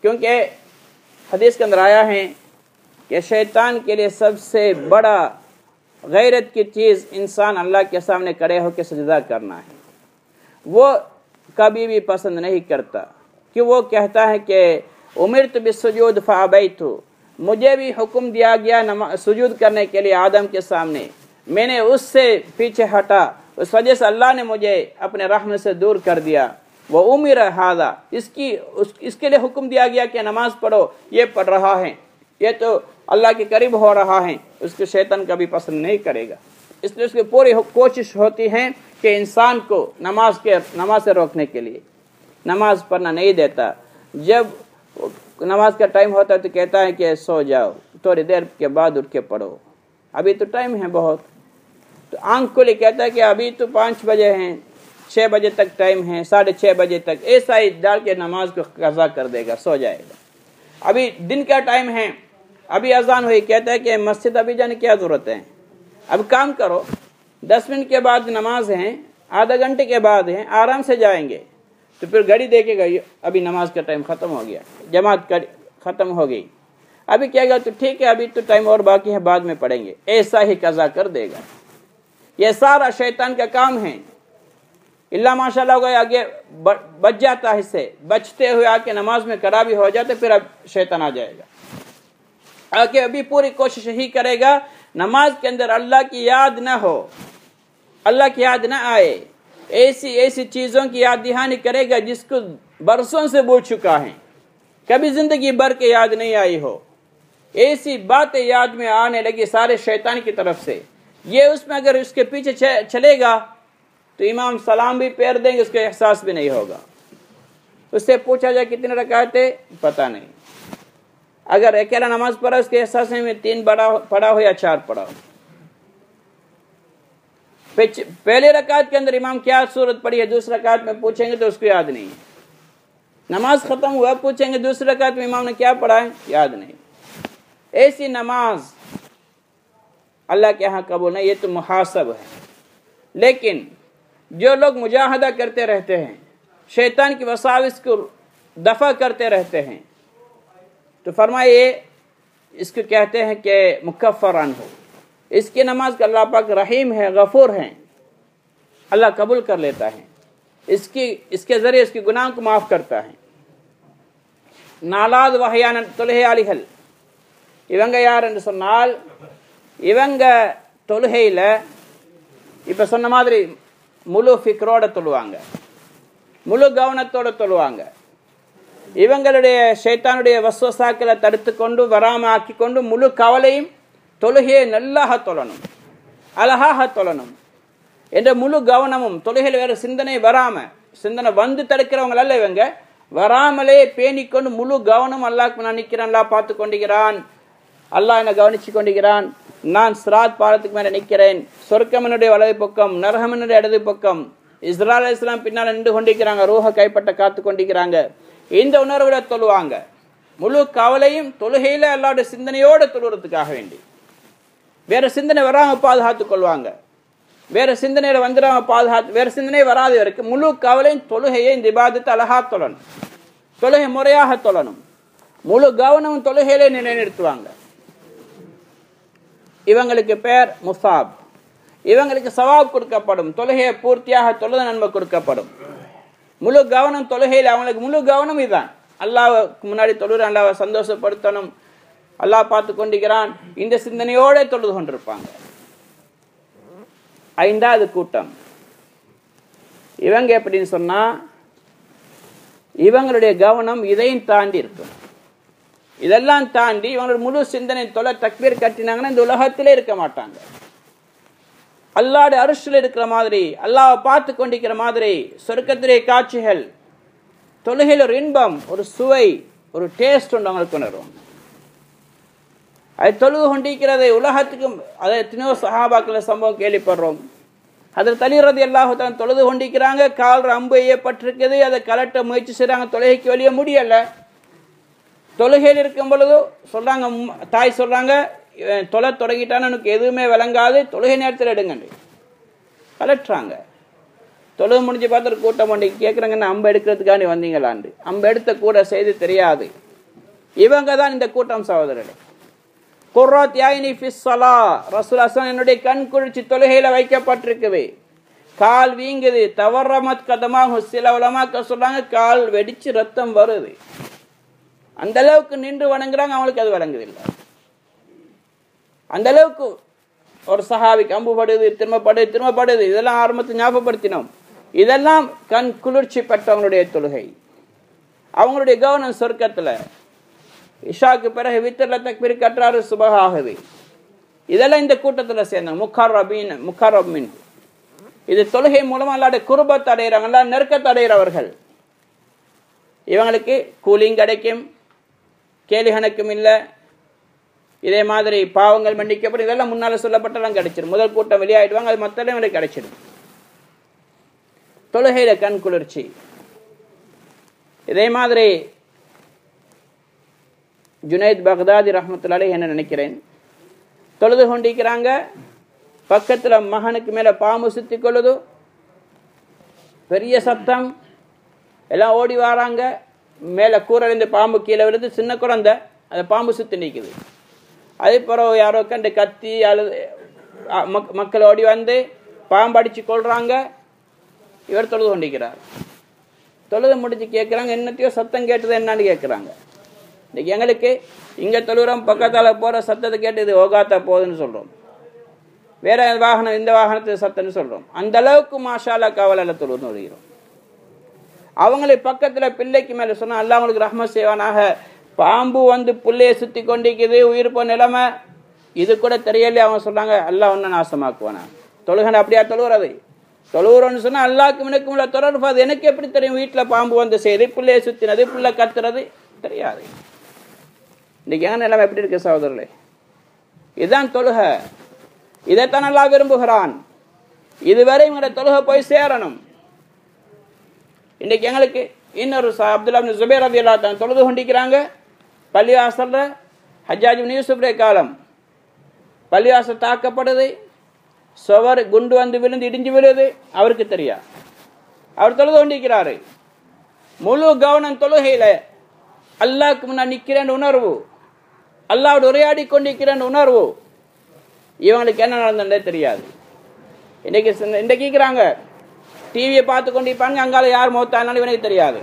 क्योंकि हदीस के अंदर आया है कि शैतान के लिए सबसे बड़ा गैरत की चीज़ इंसान अल्लाह के सामने खड़े होकर सजदा करना है। वो कभी भी पसंद नहीं करता कि वो कहता है कि उमिरतु बिस्सुजूद फ़अबैतु, मुझे भी हुक्म दिया गया सुजूद करने के लिए आदम के सामने, मैंने उससे पीछे हटा, उस वजह से अल्लाह ने मुझे अपने रहमत से दूर कर दिया। वो उमिर हादा, इसके लिए हुक्म दिया गया कि नमाज पढ़ो, ये पढ़ रहा है, ये तो अल्लाह के करीब हो रहा है, उसको शैतान कभी पसंद नहीं करेगा। इसलिए उसकी पूरी कोशिश होती है कि इंसान को नमाज से रोकने के लिए, नमाज पढ़ना नहीं देता। जब नमाज का टाइम होता है तो कहता है कि सो जाओ, थोड़ी देर के बाद उठ के पढ़ो, अभी तो टाइम है बहुत। तो आंख को ले कहता है कि अभी तो 5 बजे हैं, 6 बजे तक टाइम है, 6:30 बजे तक, ऐसा ही डाल के नमाज को कज़ा कर देगा, सो जाएगा। अभी दिन का टाइम है, अभी अजान हुई, कहता है कि मस्जिद अभी जाने की क्या ज़रूरत है, अब काम करो, 10 मिनट के बाद नमाज है, आधा घंटे के बाद है, आराम से जाएंगे। तो फिर घड़ी देखेगा अभी नमाज का टाइम ख़त्म हो गया, जमात ख़त्म हो गई, अभी कहेगा तो ठीक है अभी तो टाइम और बाकी है, बाद में पढ़ेंगे, ऐसा ही कज़ा कर देगा। ये सारा शैतान का काम है। इल्ला माशाअल्लाह को आगे बच जाता है, इससे बचते हुए आके नमाज में खड़ा भी हो जाते, फिर अब शैतान आ जाएगा आके अभी पूरी कोशिश ही करेगा नमाज के अंदर अल्लाह की याद न हो, अल्लाह की याद न आए, ऐसी चीज़ों की याद दहानी करेगा जिसको बरसों से भूल चुका है, कभी जिंदगी भर के याद नहीं आई हो, ऐसी बातें याद में आने लगी सारे शैतान की तरफ से। ये उसमें अगर उसके पीछे चलेगा तो इमाम सलाम भी फेर देंगे, उसका एहसास भी नहीं होगा। उससे पूछा जाए कितने रकातें, पता नहीं, अगर अकेला नमाज पढ़ा उसके एहसास में 3 पढ़ा हो या 4 पढ़ा हो। पहले रकात के अंदर इमाम क्या सूरत पढ़ी है, दूसरी रकात में पूछेंगे तो उसको याद नहीं है। नमाज खत्म हुआ, पूछेंगे दूसरी रकात में इमाम ने क्या पढ़ा है, याद नहीं। ऐसी नमाज अल्लाह के यहाँ कबूल नहीं, ये तो मुहासब है। लेकिन जो लोग मुजाहदा करते रहते हैं, शैतान की वसाविस को दफा करते रहते हैं, तो फरमाइए इसको कहते हैं कि मुकफ्फरन हो, इसकी नमाज का अल्लाह पाक रहीम है, गफूर हैं, अल्लाह कबूल कर लेता है, इसके जरिए इसके गुनाह को माफ करता है. நாலாவது வகையான தொழுகையாளிகள் இவங்க யார் என்று சொன்னால், இவங்க தொழுகையில இப்ப சொன்ன மாதிரி முழு ஃபிக்ரோட தொழுவாங்க, முழு கவனத்தோட தொழுவாங்க. இவங்களுடைய ஷைத்தானுடைய வஸ்வசாக்களை தடுத்து கொண்டு வராம ஆக்கி கொண்டு முழு கவலையும் தொழுகையை நல்லாக தொழணும், அழகாக தொழணும் என்ற முழு கவனமும். தொழுகையில் வேற சிந்தனை வராம, சிந்தனை வந்து தடுக்கிறவங்க அல்ல இவங்க, வராமலே பேணிக்கொண்டு முழு கவனம் அல்லாஹ்க்கு நான் நிற்கிறேன், அல்லாஹ் பார்த்து கொண்டிருக்கிறான், அல்லாஹ் என்னை கவனிச்சு கொண்டிருக்கிறான், நான் சிராத் பாலத்துக்கு மேல நிற்கிறேன், சொர்க்கம் என்னுடைய வலது பக்கம், நரகம் என்னுடைய இடது பக்கம், இஸ்ராயல் அலைஹிஸ்ஸலாம் பின்னால் நின்று கொண்டிருக்கிறாங்க, ரூஹ கைப்பட்ட காத்து கொண்டிருக்கிறாங்க. இந்த உணர்வுல தொழுவாங்க. முழு கவலையும் தொழுகையில அல்லாஹ்வுடைய சிந்தனையோடு தொழுறதுக்காக வேண்டி. வேற சிந்தனை வராம பாதுகாத்துக் கொள்வாங்க, வேற சிந்தனையில வந்துடாம பாதுகாத்து, வேற சிந்தனை வராது வரைக்கும் முழு கவலையும் தொழுகையை இந்த இபாதத்தை அழகா தொழணும், தொழுகை முறையாக தொழணும், முழு கவனமும் தொழுகையிலே நிலைநிறுத்துவாங்க. இவங்களுக்கு பேர் முசாப். இவங்களுக்கு சவாப் கொடுக்கப்படும், தொழுகையை பூர்த்தியாக தொழுத நன்மை கொடுக்கப்படும். முழு கவனம் தொழுகையில், அவங்களுக்கு முழு கவனம் இதுதான். அல்லாஹ்வுக்கு முன்னாடி தொழுற, அல்லாஹ்வை சந்தோஷப்படுத்தணும், அல்லாஹ் பார்த்து கொண்டிருக்கிறான், இந்த சிந்தனையோட தொழுது கொண்டிருப்பாங்க. ஐந்தாவது கூட்டம் இவங்க எப்படின்னு சொன்னா, இவங்களுடைய கவனம் இதையும் தாண்டி இருக்கும். இதெல்லாம் தாண்டி இவங்களோட முழு சிந்தனை தொலை தக்பீர் கட்டினாங்கன்னா இந்த உலகத்திலே இருக்க மாட்டாங்க. அல்லாஹ்வுடைய அர்ஷில் இருக்கிற மாதிரி, அல்லாஹ்வை பார்த்து கொண்டிருக்கிற மாதிரி சொர்க்கத்திலே காட்சிகள், தொழுகையில் ஒரு இன்பம், ஒரு சுவை, ஒரு டேஸ்ட் ஒன்று அவங்களுக்கு உணர்வோம். அது தொழுது கொண்டிருக்கிறது உலகத்துக்கும். அதை எத்தனையோ சஹாபாக்கள் சம்பவம் கேள்விப்படுறோம். அதில் அலி ரலியல்லாஹு தஆலா தொழுது கொண்டிருக்கிறாங்க, கால் அம்பு எய்யப்பட்டிருக்குது, அதை கலட்ட முயற்சி செய்கிறாங்க, தொழுகைக்கு வெளியே முடியல. தொழுகையில் இருக்கும் பொழுது சொல்றாங்க, தாய் சொல்றாங்க, தொலை தொடங்கிட்டான்னு எனக்கு எதுவுமே விளங்காது, தொழுகை நேரத்தில் எடுங்க கலட்டுறாங்க. தொழுகை முடிஞ்சு பார்த்து ஒரு கூட்டம் பண்ணி கேட்குறாங்கன்னு, அம்பு எடுக்கிறதுக்காண்டி வந்தீங்களாண்டு. அம்பு எடுத்த கூட செய்து தெரியாது. இவங்க தான் இந்த கூட்டம் சகோதரர்களே. குர்ரத் யாயினி ஃபிஸ் ஸலா, ரசூல் அஸ்ஸலாம் என்னுடைய கண் குளிர்ச்சி தொழுகையில வைக்கப்பட்டிருக்குது. கால் வீங்குது, தவறமத் கதமாஹு, சில உலமாக்கள் சொல்றாங்க கால் வெடிச்சு ரத்தம் வருது. அந்த அளவுக்கு நின்று வணங்குறாங்க, அவங்களுக்கு அது வழங்குதில்லை. அந்த அளவுக்கு ஒரு சஹாபிக்கு அம்பு படுது, திரும்பப்படுது. இதெல்லாம் ஆரம்பத்தில் ஞாபகப்படுத்தினோம். இதெல்லாம் கண் குளிர்ச்சி பெற்றவங்களுடைய தொழுகை. அவங்களுடைய கவனம் சொர்க்கத்துல. இஷாக்கு பிறகு வித்ர்ல தக்பீர் கற்றாரு, சுபஹ் ஆகுது. இதெல்லாம் இந்த கூட்டத்தில் சேர்ந்தாங்க. முக்கர்ரபீன். இது தொழுகை மூலமா அல்லாஹ்வுடைய குர்பத் அடைகிறாங்க, அல்லாஹ் நெருக்கத்தை அடைகிறவர்கள். இவங்களுக்கு கூலிங் கிடைக்கும், கேலி கணக்கும் இல்லை. இதே மாதிரி பாவங்கள் மன்னிக்கப்படும். இதெல்லாம் முன்னால சொல்லப்பட்டெல்லாம் கிடைச்சிடும். முதல் கூட்டம் வெளியாயிடுவாங்க, அது மொத்தம் இவங்களுக்கு கிடைச்சிடும். தொழுகையில கண் குளிர்ச்சி. இதே மாதிரி ஜுனைத் பக்தாதி ரஹ்மத்துல்லாஹி அலைஹி என்ன நினைக்கிறேன், தொழுது கொண்டிருக்கிறாங்க, பக்கத்துல மகனுக்கு மேல பாம்பு சுத்தி கொள்ளுது, பெரிய சத்தம், எல்லாம் ஓடி வராங்க. மேல கூரையிலிருந்து பாம்பு கீழே விழுது, சின்ன குழந்தை, அந்த பாம்பு சுத்தி நிற்குது. அதே பிறகு யாரோ கண்டு கத்தி அழுது மக்கள் ஓடி வந்து பாம்பு அடிச்சு கொள்றாங்க. இவர் தொழுது கொண்டிருக்கிறார். தொழுது முடிச்சு கேட்குறாங்க, என்னத்தையோ சத்தம் கேட்டது என்னன்னு கேட்குறாங்க. இன்னைக்கு எங்களுக்கு இங்கே தொழுகிறோம், பக்கத்தால் போகிற சத்தத்தை கேட்டு இது ஓகாத்தா போகுதுன்னு சொல்கிறோம். வேற வாகனம், இந்த வாகனத்துக்கு சத்தம்னு சொல்கிறோம். அந்த அளவுக்கு மாஷாலா கவலையில் தொழுது வருகிறோம். அவங்களை பக்கத்தில் பிள்ளைக்கு மேலே சொன்னால் அல்லாஹ் அவங்களுக்கு ரஹ்மத் செய்வானாக. பாம்பு வந்து புள்ளையை சுற்றி கொண்டிருக்குது, உயிர் போ நிலைமை, இது கூட தெரியலையே. அவங்க சொல்கிறாங்க அல்லாஹ் ஒன்று நாசமாக்குவானா. தொழுகனை அப்படியா தொழுகிறது? தொழுகிறோன்னு சொன்னால் அல்லாஹ்க்கு எனக்கு உள்ள தொடர்பு. அது எனக்கு எப்படி தெரியும்? வீட்டில் பாம்பு வந்து செய்யுது, பிள்ளையை சுற்றினது, பிள்ளை கத்துறது தெரியாது. இன்னைக்கு எங்க நிலைமை எப்படி இருக்கு சகோதரர்களே? இதுதான் தொழுகை. இதைத்தான் அல்லாஹ் விரும்புகிறான். இதுவரை இவங்க தொழுகை போய் சேரணும். இன்னைக்கு எங்களுக்கு இன்னொரு அப்துல்லா இப்னு ஜுபைர் ரலியல்லாஹு அன்ஹு தொழுது கொண்டிருக்கிறாங்க பள்ளிவாசல்ல. ஹஜ்ஜாஜ் இப்னு யூசுஃபுடைய காலம். பள்ளிவாசல் தாக்கப்படுது, சுவர் குண்டு வந்து விழுந்து இடிஞ்சு விழுது, அவருக்கு தெரியா. அவர் தொழுது கொண்டிருக்கிறாரு. முழு கவனம் தொழுகையில. அல்லாஹ்க்கு முன்னாடி நிற்கிறேன் உணர்வு, அல்லாஹ்வோடு உரையாடி கொண்டிருக்கிறேன் உணர்வு. இவங்களுக்கு என்ன நடந்ததே தெரியாது. இன்னைக்கு கேட்குறாங்க, டிவியை பார்த்து கொண்டு இருப்பாங்க, அங்கால யார் மௌத்தானாலும் இவனுக்கு தெரியாது.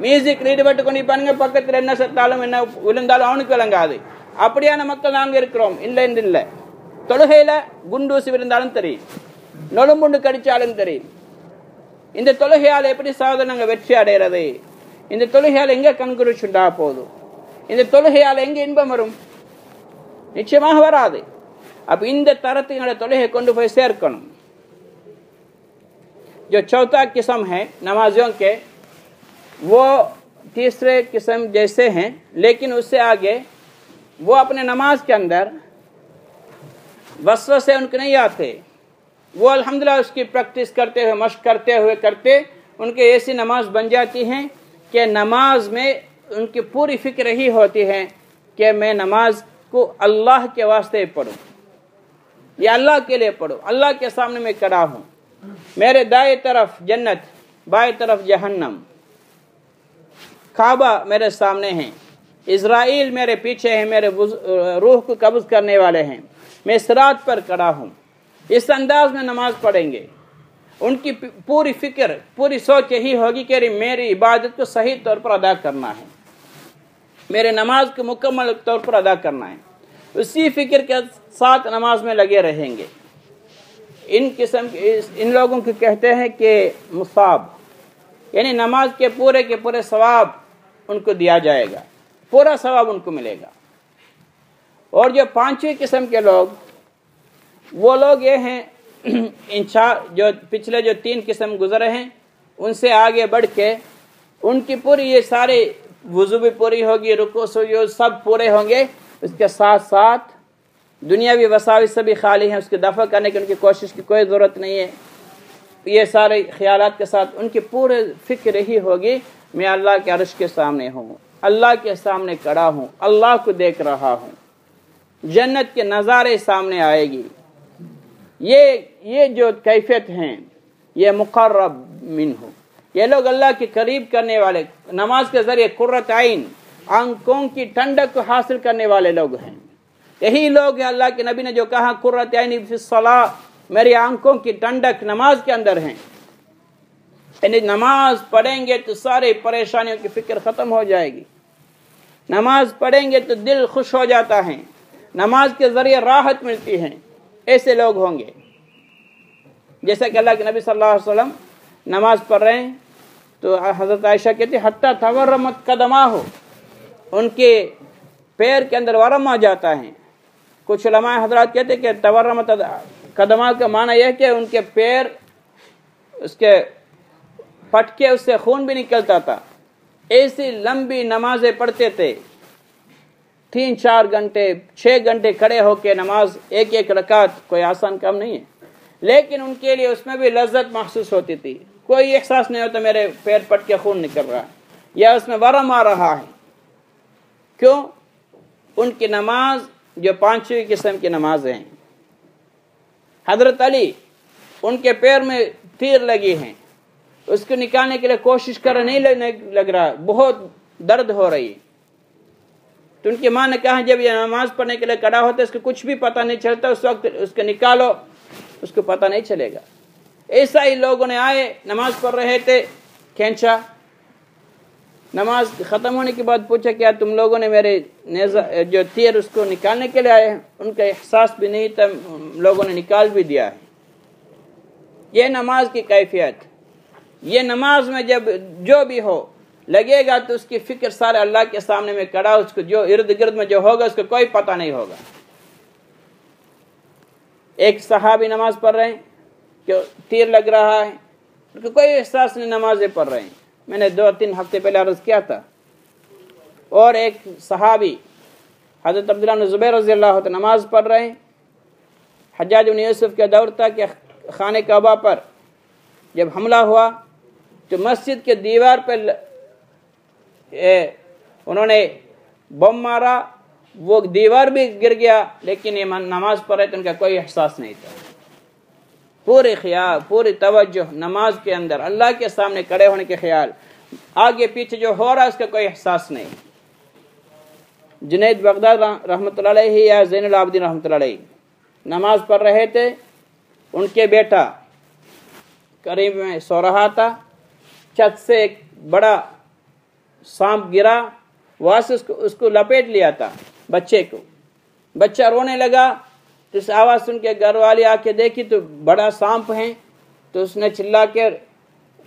மியூசிக் ஈடுபட்டு கொண்டு இருப்பாங்க, பக்கத்தில் என்ன செத்தாலும் என்ன விழுந்தாலும் அவனுக்கு விளங்காது. அப்படியான மக்கள் நாங்கள் இருக்கிறோம். இல்லை என்று இல்லை. தொழுகையில குண்டூசி விழுந்தாலும் தெரியும், நொழும்புண்டு கடிச்சாலும் தெரியும். இந்த தொழுகையால் எப்படி சாதனை நாங்கள் வெற்றி அடைகிறது? இந்த தொழுகையால் எங்க கண்குறிச்சு உண்டா போதும்? இந்த தொழுகையால் எங்க இன்பம் வரும்? நிச்சயமாக வராது. அப்ப இந்த தரத்துக்கு தொழுகை கொண்டு போய் சேர்க்கணும். जो चौथा किस्म है नमाजियों के, वो तीसरे किस्म जैसे हैं, लेकिन उससे आगे वो अपने नमाज के अंदर वसवसे उनके नहीं आते. वो अल्हम्दुलिल्लाह उसकी प्रैक्टिस करते हुए, मश्क करते उनके ऐसी नमाज बन जाती हैं कि नमाज में उनकी पूरी फिक्र ही होती है कि मैं नमाज को अल्लाह के वास्ते पढ़ूं, या अल्लाह के लिए पढ़ूं, अल्लाह के सामने मैं खड़ा हूं, मेरे दाएं तरफ जन्नत, बाएं तरफ जहन्नम, काबा मेरे सामने है, इज़राइल मेरे पीछे है, मेरे रूह को कब्ज़ करने वाले हैं, मैं सिरात पर खड़ा हूं. इस अंदाज में नमाज पढ़ेंगे. उनकी पूरी फिक्र, पूरी सोच यही होगी कि मेरी इबादत को सही तौर पर अदा करना है, मेरे नमाज को मुकम्मल तौर पर अदा करना है. उसी फिक्र के साथ नमाज में लगे रहेंगे. इन लोगों को कहते हैं कि मुसाब, यानी नमाज के पूरे सवाब उनको दिया जाएगा, पूरा सवाब उनको मिलेगा. और जो पांचवी किस्म के लोग, वो लोग ये हैं जो पिछले जो 3 किस्म गुजरे हैं, उनसे आगे बढ़ के उनकी पूरी ये सारे वुज़ू भी पूरी होगी, रुकू सुजूद सब पूरे होंगे. उसके साथ साथ दुनियावी वसाविस से भी खाली हैं, उसके दफ़ा करने की उनकी कोशिश की कोई ज़रूरत नहीं है. ये सारे ख्यालात के साथ उनकी पूरे फिक्र ही होगी मैं अल्लाह के अर्श के सामने हूँ, अल्लाह के सामने खड़ा हूँ, अल्लाह को देख रहा हूँ, जन्नत के नज़ारे सामने आएगी. ये जो कैफियत हैं, ये मुक़र्रब मिन्हु, ये लोग अल्लाह के करीब करने वाले, नमाज के ज़रिए कुर्रत आइन, आंखों की ठंडक को हासिल करने वाले लोग हैं. यही लोग हैं अल्लाह के नबी ने जो कहा कुर्रत आइन फिस्सलाह, मेरी आंखों की ठंडक नमाज के अंदर है. यानी नमाज पढ़ेंगे तो सारे परेशानियों की फिक्र ख़त्म हो जाएगी. नमाज पढ़ेंगे तो दिल खुश हो जाता है, नमाज के ज़रिए राहत मिलती है. ऐसे लोग होंगे. जैसे कि अल्लाह के नबी सल्लल्लाहु अलैहि वसल्लम नमाज पढ़ रहे हैं तो हज़रत आयशा कहती हत्ता तवर्रमत कदमा हो, उनके पैर के अंदर वरम आ जाता है. कुछ उलमा हज़रात कहते कि तवर्रमत कदमा का माना यह कि उनके पैर, उसके फटके, उससे खून भी निकलता था. ऐसी लंबी नमाजें पढ़ते थे, 3-4 घंटे 6 घंटे खड़े होकर नमाज, एक रकात कोई आसान काम नहीं है. लेकिन उनके लिए उसमें भी लज्जत महसूस होती थी. कोई एहसास नहीं होता मेरे पैर पट के खून निकल रहा है या उसमें वरम आ रहा है. क्यों? उनकी नमाज जो 5वीं किस्म की नमाज हैं. हजरत अली, उनके पैर में तीर लगी हैं, उसको निकालने के लिए कोशिश कर नहीं लग रहा, बहुत दर्द हो रही है. तो उनकी माँ ने कहा जब ये नमाज पढ़ने के लिए खड़ा होता है, इसको कुछ भी पता नहीं चलता, उस वक्त उसको निकालो, उसको पता नहीं चलेगा. ऐसा ही लोगों ने आए, नमाज पढ़ रहे थे, खींचा. नमाज ख़त्म होने के बाद पूछा क्या तुम लोगों ने मेरे जो तीर उसको निकालने के लिए आए हैं? उनका एहसास भी नहीं था, लोगों ने निकाल भी दिया है. ये नमाज की कैफियत. ये नमाज में जब जो भी हो लगेगा तो उसकी फिक्र सारे अल्लाह के सामने में खड़ा, उसको जो इर्द गिर्द में जो होगा उसको कोई पता नहीं होगा. एक सहाबी नमाज पढ़ रहे हैं कि तीर लग रहा है, उनको कोई एहसास नहीं, नमाजें पढ़ रहे हैं. मैंने 2-3 हफ्ते पहले अर्ज किया था. और एक सहाबी हज़रत अब्दुल्लाह बिन ज़ुबैर रज़ी अल्लाह अन्हु नमाज पढ़ रहे हैं. हज्जाज बिन यूसुफ का दौर था कि खाने काबा पर जब हमला हुआ तो मस्जिद के दीवार पर उन्होंने बम मारा, वो दीवार भी गिर गया, लेकिन ये नमाज पढ़ रहे थे, उनका कोई एहसास नहीं था. पूरे ख्याल, पूरी तवज्जो नमाज के अंदर, अल्लाह के सामने खड़े होने के ख्याल, आगे पीछे जो हो रहा है उसका कोई एहसास नहीं. जुनैद बगदाद रहमतुल्लाह अलैहि या ज़ैनुल आबिदीन रहमतुल्लाह अलैहि नमाज पढ़ रहे थे. उनके बेटा करीब में सो रहा था, छत से एक बड़ा सांप गिरा, वहां से उसको लपेट लिया था बच्चे को। बच्चा रोने लगा तो इस आवाज़ सुन के घर वाले आके देखी तो बड़ा सांप है, तो उसने चिल्ला के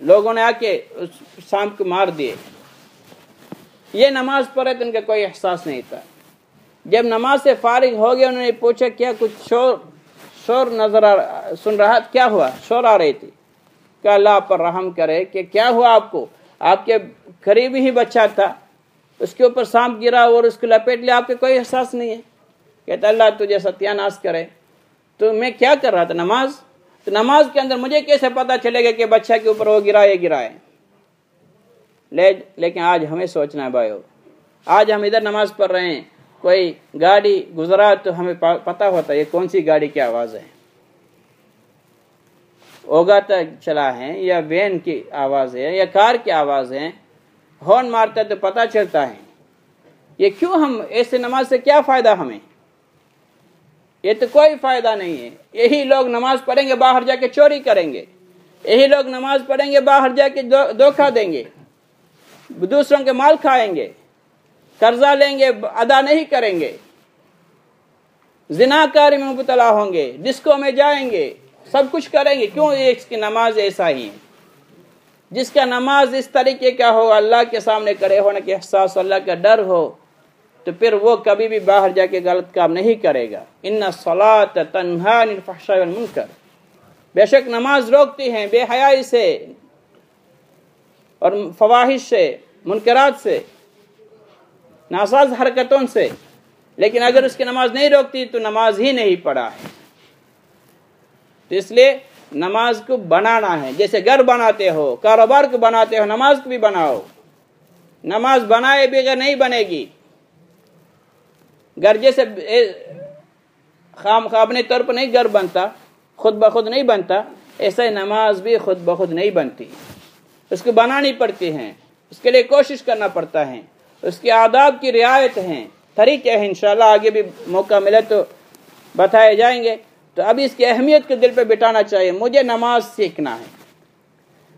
लोगों ने आके उस सांप को मार दिए। ये नमाज पढ़े तो उनका कोई एहसास नहीं था। जब नमाज से फारिग हो गए उन्होंने पूछा क्या कुछ शोर नजर सुन रहा, क्या हुआ? शोर आ रही थी। क्या अल्लाह पर रहम करे कि क्या हुआ आपको? आपके करीबी ही बच्चा था, उसके ऊपर सांप गिरा और उसको लपेट लिया, आपके कोई एहसास नहीं है? कहता अल्लाह तुझे सत्यानाश करे। तो मैं क्या कर रहा था? नमाज। तो नमाज के अंदर मुझे कैसे पता चलेगा कि बच्चा के ऊपर वो गिरा है? लेकिन आज हमें सोचना है भाइयों, आज हम इधर नमाज पढ़ रहे हैं, कोई गाड़ी गुजरा तो हमें पता होता है ये कौन सी गाड़ी की आवाज़ है, ओगा तक चला है या वैन की आवाज़ है या कार की आवाज़ है, हॉर्न मारता है तो पता चलता है। ये क्यों? हम ऐसे नमाज से क्या फ़ायदा हमें? ये तो कोई फ़ायदा नहीं है। यही लोग नमाज पढ़ेंगे बाहर जाके चोरी करेंगे, यही लोग नमाज पढ़ेंगे बाहर जाके धोखा देंगे, दूसरों के माल खाएंगे, कर्जा लेंगे, अदा नहीं करेंगे, जिनाकारी में मुबतला होंगे, डिस्को में जाएंगे, सब कुछ करेंगे। क्यों? ये इसकी नमाज ऐसा ही है। जिसका नमाज इस तरीके का हो, अल्लाह के सामने खड़े होने के एहसास, अल्लाह का डर हो, तो फिर वो कभी भी बाहर जाके गलत काम नहीं करेगा। इन्ना सलात तन्हा अनिल फहशाइ वल मुनकर, बेशक नमाज रोकती है बेहयाई से और फवाहिश से, मुनकरात से, नासाज हरकतों से। लेकिन अगर उसकी नमाज नहीं रोकती तो नमाज ही नहीं पढ़ा है। तो इसलिए नमाज को बनाना है। जैसे घर बनाते हो, कारोबार को बनाते हो, नमाज को भी बनाओ। नमाज बनाए बगैर नहीं बनेगी। घर जैसे खाम अपने तौर पर नहीं घर बनता, खुद ब खुद नहीं बनता, ऐसे नमाज भी खुद ब खुद नहीं बनती। उसको बनानी पड़ती है, उसके लिए कोशिश करना पड़ता है, उसके आदाब की रियायत हैं, तरीके हैं। इंशाल्लाह आगे भी मौका मिले तो बताए जाएंगे। तो अभी इसकी अहमियत को दिल पे बिठाना चाहिए। मुझे नमाज सीखना है,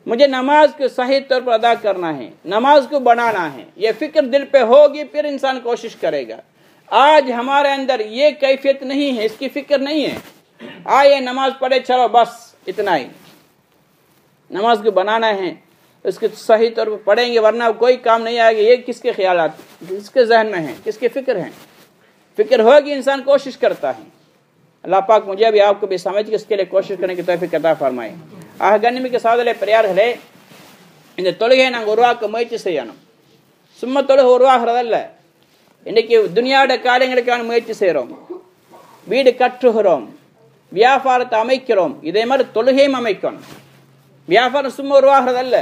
मुझे नमाज को सही तौर पर अदा करना है, नमाज को बनाना है। ये फिक्र दिल पे होगी फिर इंसान कोशिश करेगा। आज हमारे अंदर ये कैफियत नहीं है, इसकी फिक्र नहीं है। आइए नमाज पढ़े चलो बस इतना ही। नमाज को बनाना है, उसके सही तौर पर पढ़ेंगे वरना कोई काम नहीं आएगा। ये किसके ख्यालात, किसके जहन में है, किसकी फिक्र है? फिक्र होगी इंसान कोशिश करता है। अल्लाह पाक मुझे भी आपको भी समझ के इसके लिए कोशिश करने की तौफीक अता फरमाए. கண்ணிமிக்க சகோதரர்களே பெரியார்களே, இந்த தொழுகையை நாங்கள் உருவாக்க முயற்சி செய்யணும். சும்மா தொழுகை உருவாகிறதல்ல. இன்னைக்கு துனியாவோட காரியங்களுக்கான முயற்சி செய்கிறோம், வீடு கட்டுகிறோம், வியாபாரத்தை அமைக்கிறோம். இதே மாதிரி தொழுகையும் அமைக்கணும். வியாபாரம் சும்மா உருவாகிறதல்ல,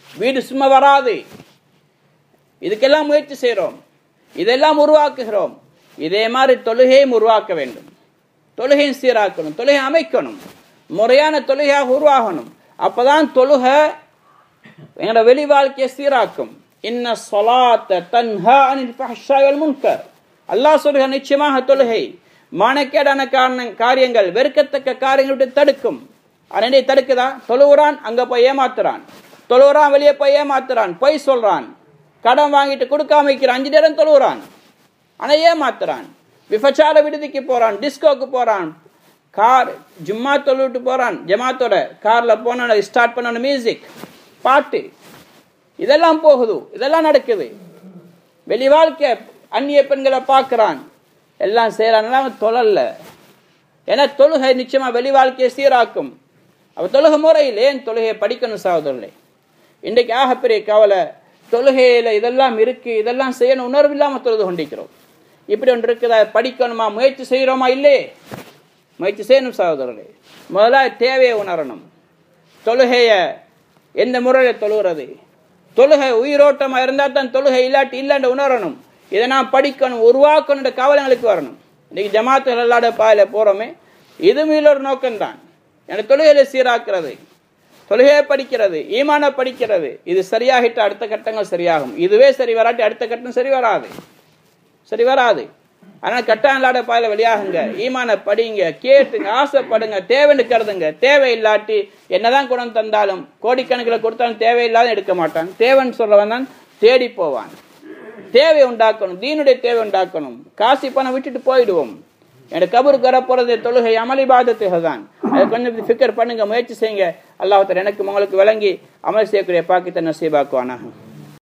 வீடு சும்மா வராது. இதுக்கெல்லாம் முயற்சி செய்கிறோம், இதெல்லாம் உருவாக்குகிறோம். இதே மாதிரி தொழுகையும் உருவாக்க வேண்டும். தொழுகையும் சீராக்கணும், தொழுகை அமைக்கணும், முறையான தொழுகையாக உருவாகணும். அப்பதான் தொழுகை எங்களோட வெளி வாழ்க்கையை சீராக்கும். இன்ன ஸலாத்த தன்ஹா அனில் ஃபஹ்ஷாய் வல் முன்கர். அல்லாஹ் சொல்கிற நிச்சயமாக தொழுகை மானக்கேடான காரியங்கள், வெறுக்கத்தக்க காரியங்களை விட்டு தடுக்கும். அதனை தடுக்குதா? தொழுகிறான், அங்க போய் ஏமாத்துறான், தொழுகிறான், வெளியே போய் ஏமாத்துறான், பொய் சொல்றான், கடன் வாங்கிட்டு கொடுக்காம வைக்கிறான், 5 நேரம் தொழுகிறான், ஆனா ஏமாத்துறான். விபச்சார விடுதிக்கு போறான், டிஸ்கோக்கு போறான், கார் ஜும்மா தொழுவிட்டு போறான், ஜமாத்தோட கார்ல போன ஸ்டார்ட் பண்ண மியூசிக் பாட்டு, இதெல்லாம் போகுது, இதெல்லாம் நடக்குது. வெளி வாழ்க்கை அந்நிய பெண்களை பார்க்கிறான், எல்லாம் செய்யறான், தொழல. ஏன்னா தொழுகை நிச்சயமா வெளி வாழ்க்கையை சீராக்கும். அப்ப தொழுகை முறையில் ஏன் தொழுகையை படிக்கணும் சகோதரர்களே? இன்றைக்கு ஆகப்பெரிய கவலை, தொழுகையில இதெல்லாம் இருக்கு, இதெல்லாம் செய்யணும், உணர்வு இல்லாம தொழுது கொண்டிருக்கிறோம். இப்படி ஒன்று இருக்குதா? படிக்கணுமா? முயற்சி செய்கிறோமா? இல்லையே. முயற்சி செய்யணும் சகோதரர்களே. முதல்ல தேவையை உணரணும். தொழுகைய எந்த முறையில் தொழுகிறது, தொழுகை உயிரோட்டமா இருந்தா தான் தொழுகை, இல்லாட்டி இல்லைன்னு உணரணும். இதை நான் படிக்கணும், உருவாக்கணும் கவலைங்களுக்கு வரணும். இன்னைக்கு ஜமாத்துகள் எல்லாட பாயில போறோமே, இதுவும் ஒரு நோக்கம்தான். எனக்கு தொழுகையில சீராக்கிறது, தொழுகையை படிக்கிறது, ஈமான படிக்கிறது. இது சரியாகிட்டு அடுத்த கட்டங்கள் சரியாகும். இதுவே சரி வராட்டி அடுத்த கட்டம் சரி வராது, சரி வராது. ஆனால் கட்டாயலாட பாயில வெளியாகுங்க, ஈமான படிங்க, கேட்டுங்க, ஆசைப்படுங்க, தேவைன்னு கருதுங்க. தேவை இல்லாட்டி என்னதான் குணம் தந்தாலும் கோடிக்கணக்கில் கொடுத்தாலும் தேவையில்லாத எடுக்க மாட்டான். தேவைன்னு சொல்றவன் தான் தேடி போவான். தேவை உண்டாக்கணும், தீனுடைய தேவை உண்டாக்கணும். காசி பணம் விட்டுட்டு போயிடுவோம். எனக்கு கபருக்கு வர போறது தொழுகை அமல் இபாதத்துகள் தான். அதை கொஞ்சம் ஃபிக்கர் பண்ணுங்க, முயற்சி செய்யுங்க. அல்லாஹ் எனக்கு உங்களுக்கு விளங்கி அமல் செய்யக்கூடிய பாக்கியத்தை நசீபாக்குவானாக.